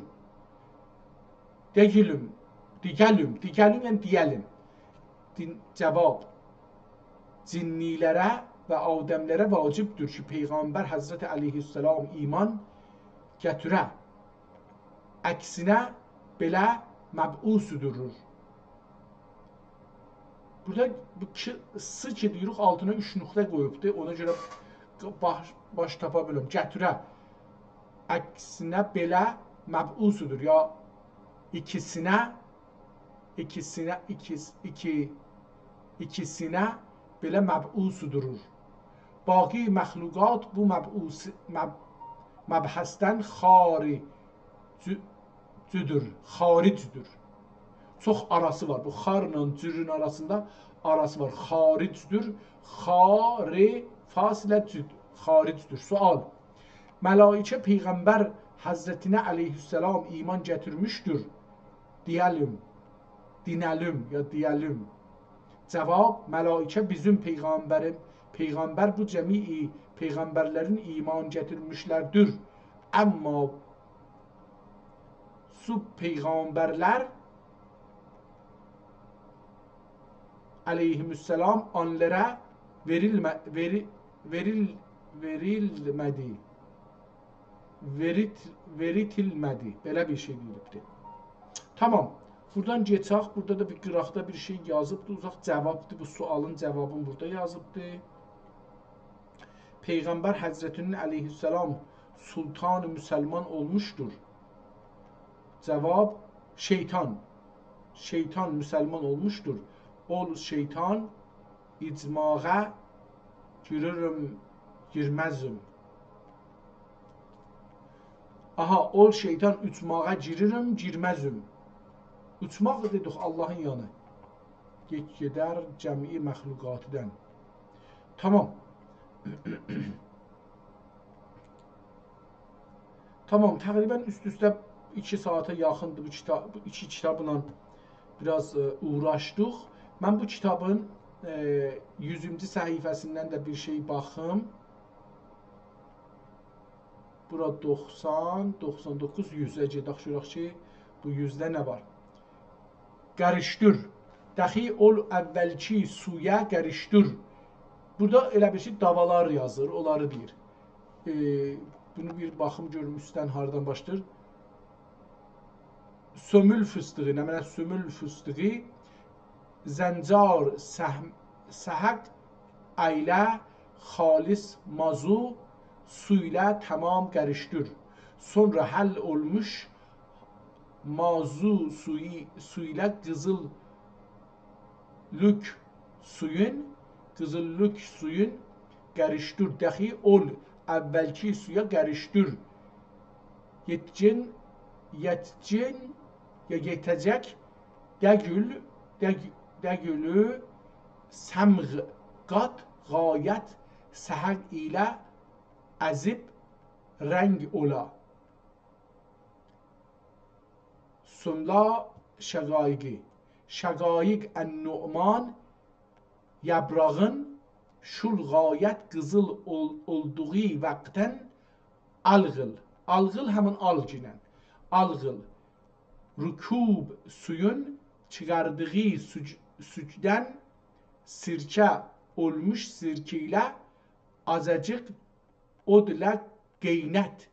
Deyəlim yəni deyəlim. Cavab. Cinnilərə və adəmlərə vacibdir ki, Peyğəmbər Həzrəti aleyhisselam iman gətirə. əksinə belə məb'us durur. Burada bu s ki deyirik altına 3 nöqtə qoyubdur. Ona görə baş tapa biləm. Gətirə əksinə belə məb'usudur. Ya ikisinə belə məb'usu durur. Baqi məxluqat bu məbhəsdən xaricdir. Çox arası var. Bu xarla cürün arasında arası var. Xaricdir. Fasilə cüd. Xaricdir. Sual. Mələikə Peyğəmbər Həzrətinə əleyhissalam iman gətirmişdir. Dinəlim. Cavab, mələikə bizim Peyğəmbər bu cəmi Peyğəmbərlərin iman gətirmişlərdir. Amma su Peyğəmbərlər aleyhisselam onlara verilmədi. Belə bir şey deyilibdir. Tamam. Buradan geçək. Burada da bir qıraqda bir şey yazıbdır. Uzaq cavabdır. Bu sualın cavabını burada yazıbdır. Peyğəmbər Həzrətinin əleyhisselam sultan-ı müsəlman olmuşdur. Cavab, şeytan. Şeytan müsəlman olmuşdur. Ol şeytan icmağa girməzim. Aha, ol şeytan uçmağa girməzim. Uçmaq dedik Allahın yanı. Gedər cəmi məxluqatıdan. Tamam. Tamam, təqribən üst-üstə 2 saata yaxındır bu iki kitabla biraz uğraşdıq. Mən bu kitabın 100-cü səhifəsindən də bir şey baxım. Bura 90, 99, 100-ə gedək görək ki, bu 100-də nə var? Qarışdır. Dəxi ol əvvəlki suya qarışdır. Burada elə bir şey davalar yazır, onları deyir. Bunu bir baxım görüm üstdən hardan başlayır. Sömül fıstığı, nə mənə sömül fıstığı, zəncar səhəq aylə xalis mazu su ilə tamam qarışdır. Sonra həll olmuş mazu su ilə qızıllük suyun qarışdır. Dəxi ol əvvəlki suya qarışdır. Yetəcək dəgülü səmqat qayət səhəq ilə əzib rəng ola. Sumla şəqaiqi. Şəqaiq ən-Nu'man yabrağın şul qayət qızıl olduğu vaxtən alğıl. Alğıl həmin alginən. Alğıl. Rükub suyun çıxardığı süddən sirkə olmuş sirkə ilə azacıq odla qeynət.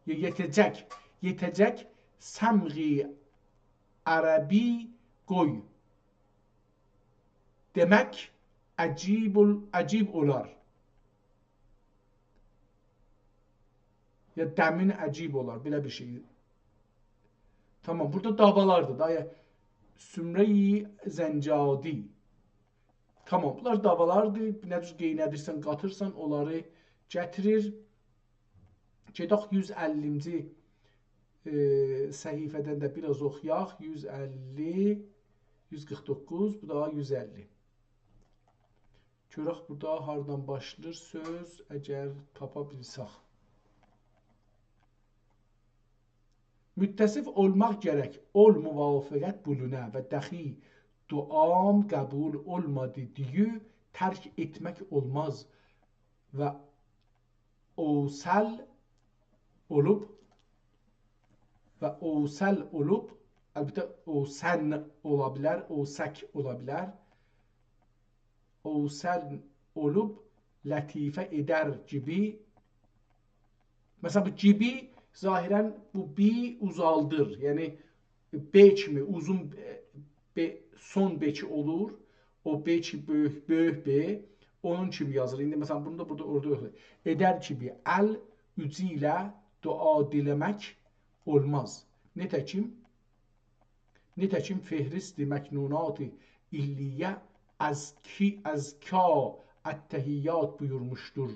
Yetəcək səmği ərəbi qoy. Demək əcib olar. Ya dəmin əcib olar. Belə bir şey. Tamam. Burada davalardır. Daya Sümre-i Zəncadi. Tamam. Bunlar davalardır. Nə cür qeynədirsən, qatırsan, onları gətirir. Gedək 150-ci səhifədən də biraz oxuyaq. 150, 149, bu da 150. Görək burada hardan başlayır söz, əgər tapa bilsək. Müttəsif olmaq gərək, ol muvafəqət bulunə və dəxi duam qəbul olmadı deyə tərk etmək olmaz və ovsal olub, əlbəttə ovsən ola bilər, ovsək ola bilər, ovsən olub lətifə edər gibi Mesela bu gibi zahiren bu bi uzaldır. Yani B kimi uzun son beki olur. O B ki böyük B onun kimi yazılır. İndi mesela bunda orada yoxdur. Eder kimi əl ücü ilə dua diləmək olmaz. Nitekim fehristi meknunat illiye az ka ettehiyyat buyurmuştur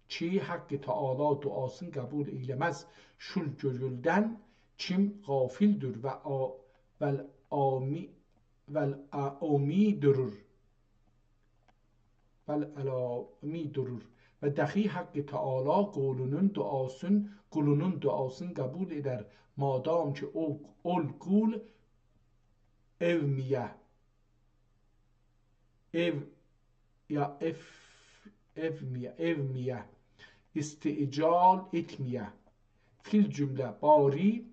ki hakkı Teala duasını kabul eylemez. Şul görülden kim gafildir vel ami durur ve dahi hakkı Teala kulunun duasını kabul eder. Madam ki ol kul evmiye evmiye istical etmiye fil cümle bari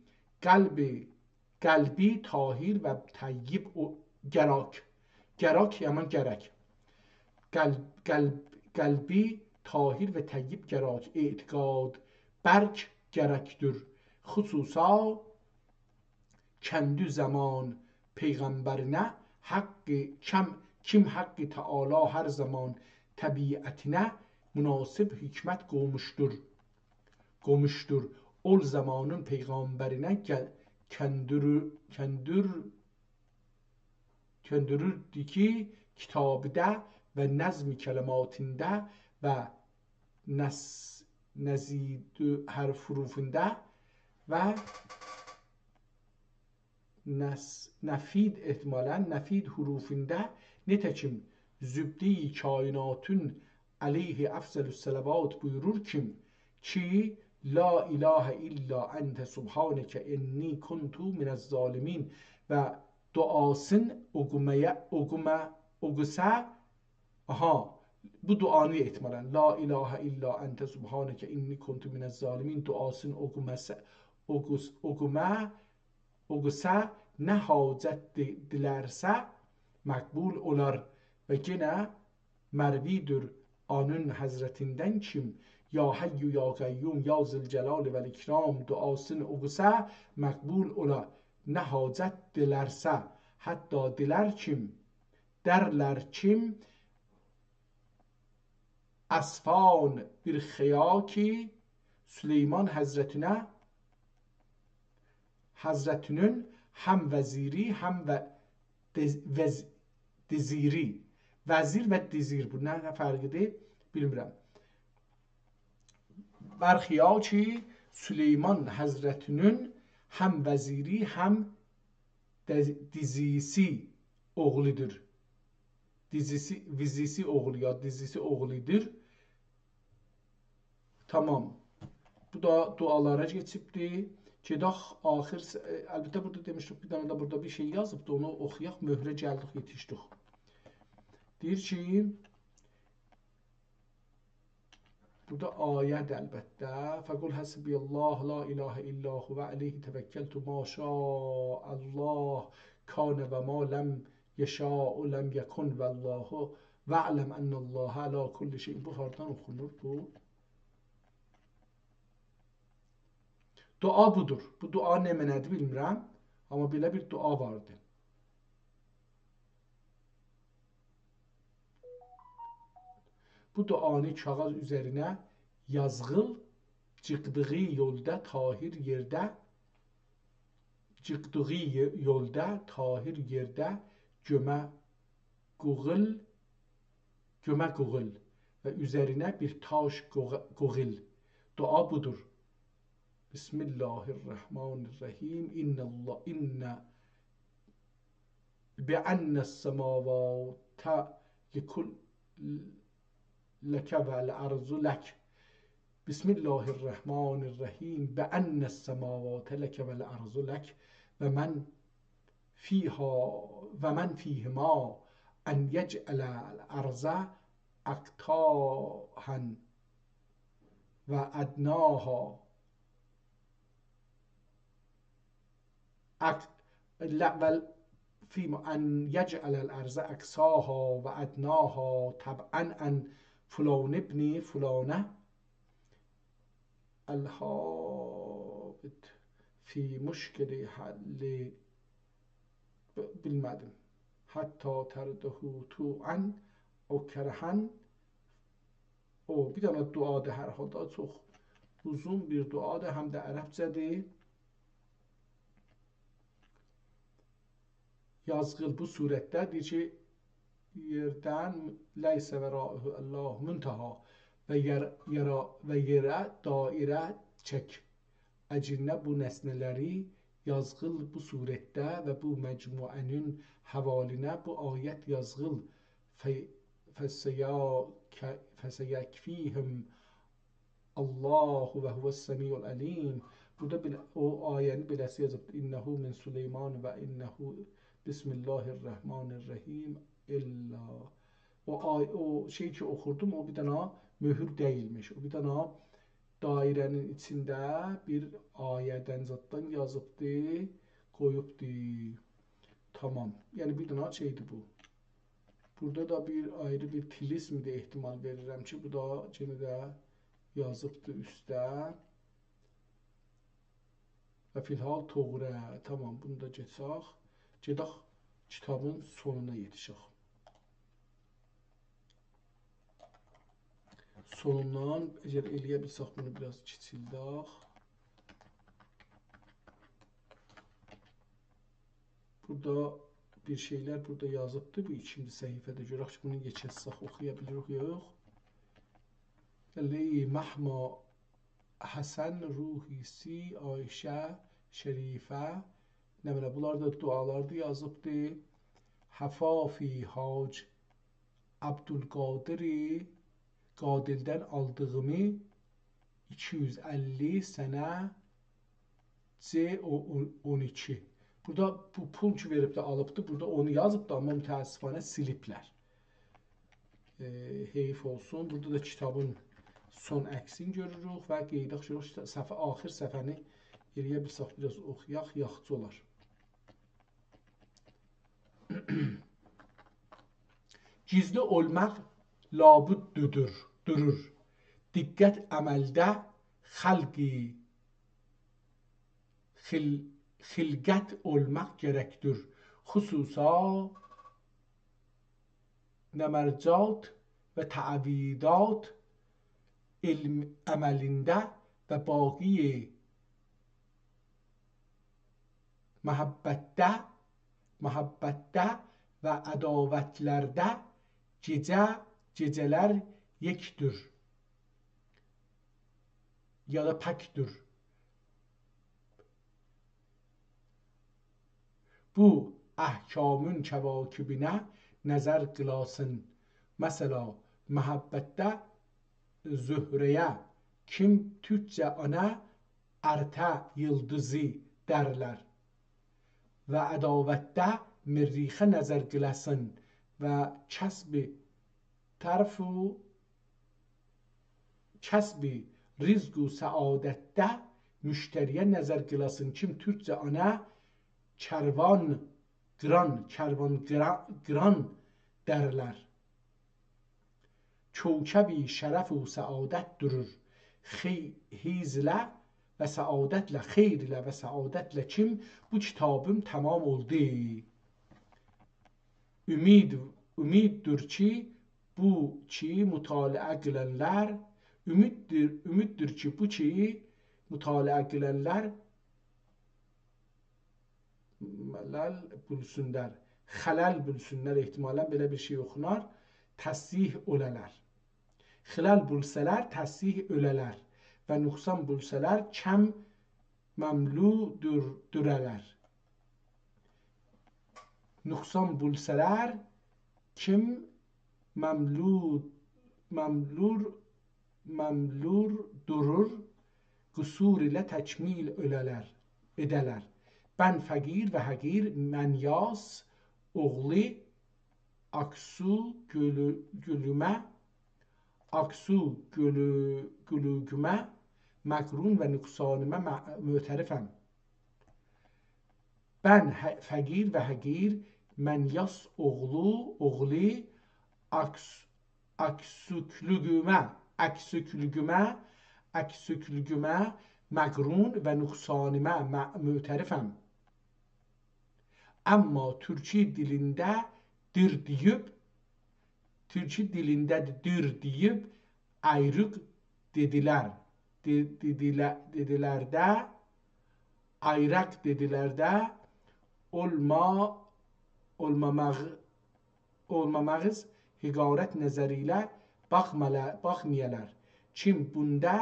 kalbi tahir ve tayyib gerak yaman gerek kalbi tahir ve tayyib gerak itikad berk gerektir hususa kendi zaman peygamberine kim hakkı Teala her zaman tabiatine münasip hikmet koymuştur. Ol zamanın peygamberine kendirir ki kitabıda ve nazm kelimatinde ve nezid her hurufunda ve nefid hurufunda nitekim zübde-i kainatın aleyhi efzelü selavat buyurur ki la ilahe illa ente subhaneke enni kuntu minez zalimin ve duasın ogusa bu duanı etmelen la ilahe illa ente subhaneke enni kuntu minez zalimin duasın ogusa ne hacet dilerse makbul olar ve gene mervidir anın hazretinden kim ya hayyu ya qayyum ya zilcelal vel ikram duasını ogusa makbul ola ne hacet dilerse hatta diler kim derler kim asfan bir xiyaki Süleyman Hazretinin hem veziri hem diziri vezir ve dizir bu ne farkıdır bilmirəm. Berxiya ki Süleyman Hazretinin hem veziri hem dizisi oğludur. Vizisi oğlu ya dizisi oğludur. Tamam. Bu da dualara geçibdi. Gedək axir, əlbəttə burada demişdik, bir dənə də burada bir şey yazıbdı, onu oxuyaq, möhrə gəldik, yetişdik. Deyir ki, burada ayəd əlbəttə, fəqul həsbiyəllah, la ilahə illahu və aleyhi təvəkkəltu, maşa Allah, kanə və ma ləm yeşa'u ləm yekun və Allahu və aləm ennəllaha ala kulli şey. Bu hardan oxunur bu? Dua budur. Bu dua ne mənədir bilmirəm. Amma belə bir dua vardı. Bu duanı kağız üzerine yazgıl, çıktığı yolda tahir yerde göme guğul ve üzerine bir taş guğul. Dua budur. Bismillahirrahmanirrahim. İnne bi'annes semavata leke vel arzu lek. Bismillahirrahmanirrahim. Bi'annes semavata leke vel arzu lek ve men fihima en yec'alel arza aktahan ve adnaha أن يجعل الأرض أقصاها وأدناها طبعا أن فلان ابن فلانة الهابط في مشكل حل bilmedim. Hatta terdehu tu'an o kerhen. O bir dana duada her halda çok uzun bir duadır, hem de Ərəbcədir. Yazgıl bu surətdədir ki, yerdən leysə vəraihu Allah muntaha və yerə dairə çək. Əcinə bu nəsnələri yazgıl bu surətdə və bu məcmuənin həvalinə bu ayət yazgıl fəsəyəkfihim Allahu və huvəs-səmiyyul əlim. Burada o ayəni beləsi yazıb. İnnehu min Süleyman və innehu Bismillahirrahmanirrahim illa. O şey ki okurdum, o bir dana mühür değilmiş. O bir dana dairenin içinde bir ayeden zattan yazıbdı, koyubdu. Tamam. Yani bir dana şeydi bu. Burada da bir ayrı bir tilizm de ihtimal verirəm ki, bu da yine de yazıbdı üstə. Və filhal toğrə. Tamam, bunu da geçək. Gedək kitabın sonuna yetişək. Sonundan əgər eləyə bilsək bunu biraz kiçildək. Burada bir şeyler burada yazıbdı. Bu ikinci səhifədə görək ki, bunu geçəsək oxuya bilirik yox. Li Mahma Hasan Ruhisi Ayşə Şərifə. Nə belə bunlar da dualardı yazıbdı. Hafafi Hac Abdülqadiri Qadildən aldığımı 250 sənə C12. Burada bu pul ki verib də alıbdı. Burada onu yazıbdı, amma mütəəssifanə siliblər. Heyf olsun. Burada da kitabın son əksini görürük və qeydək səhifə, axir səhifəni eləyə bilsək biraz oxuyaq, yaxçı olar. Gizli olmaq labüddür, durur. Diqqət əməldə xilqət olmaq gərəkdir. Xüsusa nəmərcat və təvidat ilm əməlində və baqi məhəbbətdə və ədavətlərdə gecələr yekdir ya da pəkdir. Bu əhkamın kəvakibinə nəzər qılasın. Məsəla, məhəbbətdə zöhrəyə kim türkcə ona ərtə yıldızı dərlər və ədavətdə mirrixə nəzər qılasın və kəsbi rizq و səadətdə müştəriyə nəzər qılasın. Kim türkcə ona kervan dərlər. Kövkəbi şərəf و səadət durur. Hizlə və səadətlə, xeyr ilə və səadətlə kim bu kitabım tamam oldu. Ümiddir ki bu ki mütaliə qilənlər ümiddir ki bu ki mütaliə qilənlər xələl bulsunlar, ehtimalən belə bir şey oxunar, təsih ölələr. Xələl bulsələr, təsih ölələr və nüqsan bulsələr, kəm məmludürələr. Nüqsan bulsələr, kim məmlur durur, qüsur ilə təkmil edələr. Bən fəqir və həqir, mən yas, oğlu, aksu gülügümə, məqrun və nüqsanımə mötərifəm. Bən fəqir və həqir, mən yas, oğlu, aksüklügümə, əksüklügümə məqrun və nüqsanimə mütərifəm. Amma türkçe dilindədir deyib ayrıq dedilər. Ayraq dedilər də olmamağız hiqarət nəzərilə baxmayalar. Çim bunda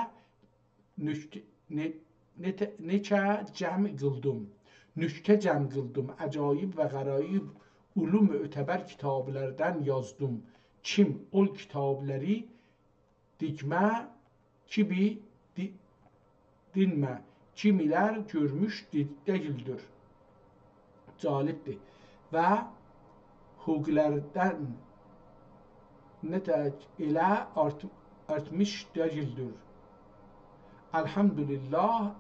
nükte cəm qıldım. Acayib və qərayib ulu mütəbər kitablərdən yazdım. Çim ol kitabləri dikmə kimi dinmə. Kimiler görmüş değildir. Calipdir. Və hüquqlərdən nətəc ilə artmış değildir. Elhamdülillah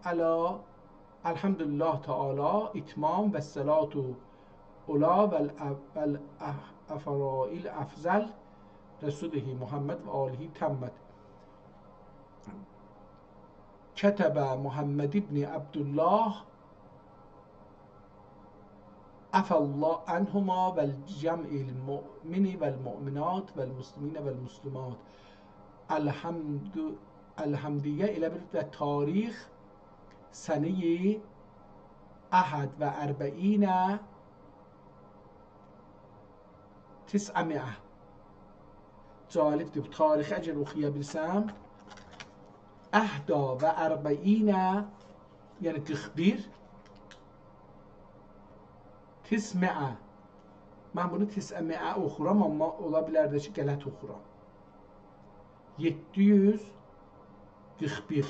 Teala itmam və salatu ola vəl əfrail əfzəl Resulihi Muhammed və alihi təmmət. Kətəbə Muhammed ibn Abdullah əfəllah ənhuma vəl cəm'il mü'mini vəl mü'minat vəl musliminə vəl muslimat. Elhamdiyyə ilə bir və tarix səniyi əhəd və ərbəinə tis'əmiə. Calibdir. Bu tarixi əgər oxuya bilsəm, əhda və ərbəinə, yəni 41, tis'miə. Mən bunu tis'əmiə oxuram, amma ola bilər də ki, qələt oxuram. 741.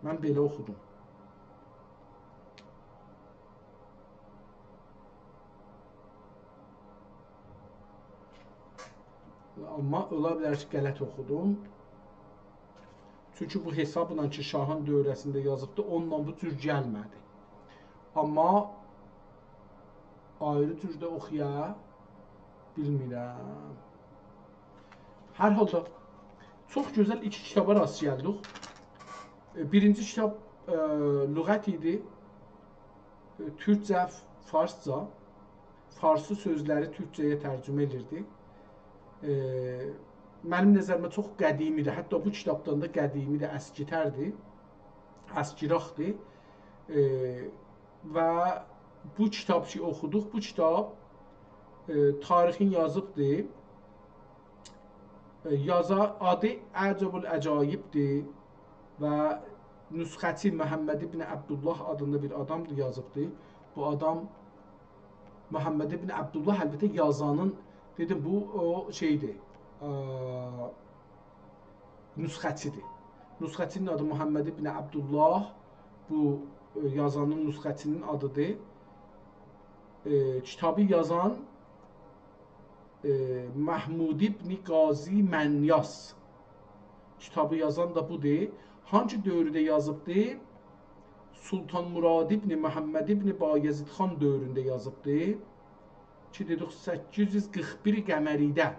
Mən belə oxudum. Amma ola bilər ki, qələt oxudum. Çünki bu hesabla ki, Şahın dövrəsində yazıbdı, onunla bu cür gəlmədi. Amma ayrı türdə oxuya bilmirəm. Hər halda çox gözəl iki kitaba rast gəldik. Birinci kitab lüğət idi. Türkcə, farsca. Farsı sözləri türkcəyə tərcümə edirdi. Mənim nəzərimə çox qədimidir. Hətta bu kitabdan da qədimidir, əskitərdir. Əskiraqdır. Və bu kitab ki oxuduq, bu kitab tarixin yazıbdır. Adı Əcəbül Əcayibdir və nüsxəçi Məhəmməd ibn Abdullah adında bir adamdır yazıbdır. Bu adam Məhəmməd ibn Abdullah əlbəttə yazanın, dedim bu o şeydir, nüsxəçidir. Nüsxəçinin adı Məhəmməd ibn Abdullah, bu yazanın nüsxəçinin adıdır. Kitabı yazan Mahmud ibn Qazi Mənyas. Kitabı yazan da budur. Hangi dövrdə yazıbdır? Sultan Murad ibn Məhəmməd ibn Bayezid xan dövründə yazıbdır. Ki dedik 841 qəməridə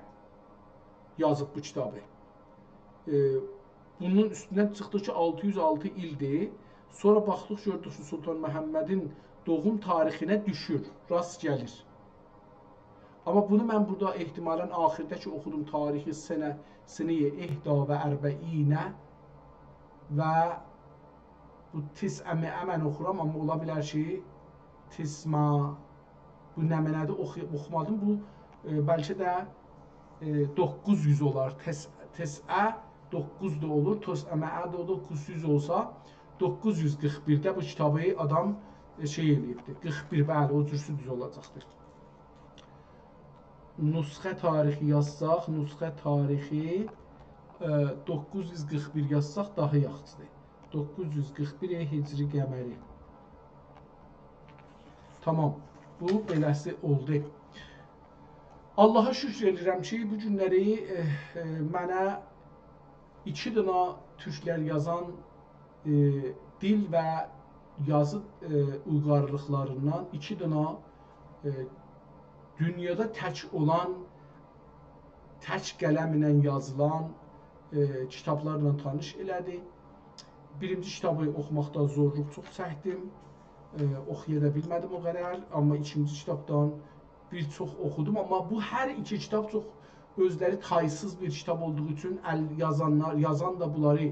yazıb bu kitabı. Bunun üstündən çıxdı ki 606 ildir. Sonra baxdıq gördük ki Sultan Məhəmmədin doğum tarixinə düşür, rast gəlir. Amma bunu mən burada ehtimalən axirdə ki oxudum tarixi sənəyə ehda və ərbəinə və bu tis'əmiə mən oxuram, amma ola bilər ki tisma bu nə mənədir oxumadım. Bu bəlkə də 900 olar. Tis'ə 900 da olur, tis'əmiə də 900 olsa 941-də bu kitabı adam şey eləyibdir. 41, bəli, o cürsü düz olacaqdır. Nüsxə tarixi yazsaq, nüsxə tarixi 941 yazsaq daha yaxşıdır. 941 hicri qəməri. Tamam, bu beləsi oldu. Allaha şükür edirəm ki, bu günləri mənə 2 dənə türklər yazan dil və yazı uyğarlıqlarından 2 dənə dünyada tək olan, tək qələmlə yazılan kitablarla tanış elədi. Birinci kitabı oxumaqda zorluq çox çəkdim. Oxuya da bilmədim o qədər, amma ikinci kitabdan bir çox oxudum. Amma bu hər iki kitab çox özləri taysız bir kitab olduğu üçün yazan da bunları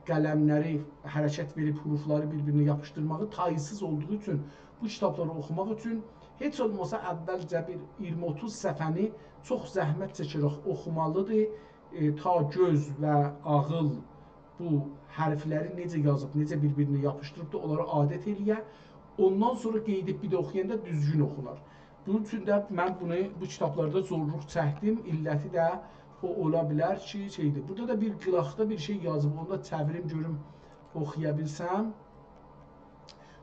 qələmləri hərəkət verib hurufları bir-birinə yapışdırmağı taysız olduğu üçün bu kitabları oxumaq üçün heç olmasa əvvəlcə bir 20-30 səhifəni çox zəhmət çəkərək oxumalıdır. Ta göz və ağıl bu hərfləri necə yazıb, necə bir-birinə yapışdırıb da onlara adət eləyə. Ondan sonra qeydib bir də oxuyanda düzgün oxunar. Bunun üçün də mən bu kitablarda zorluq çəkdim. İlləti də o ola bilər ki, şeydir. Burada da bir qılaqda bir şey yazıb, onu da çevirim görüm oxuya bilsəm.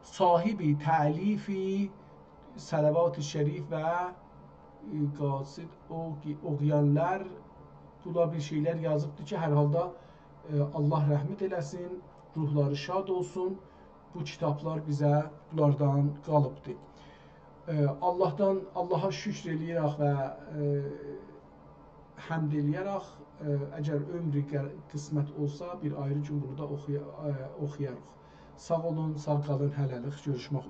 Sahibi təlifi Salavat-ı Şərif və qasid oxuyanlar buna bir şeylər yazıbdır ki, hər halda Allah rəhmət eləsin, ruhları şad olsun. Bu kitablar bizə bunlardan qalıbdır. Allaha şükr eləyərək və həmd eləyərək, əgər ömrü qismət olsa, bir ayrı gün bunu da oxuyarıq. Sağ olun, sağ qalın, hələlik görüşmək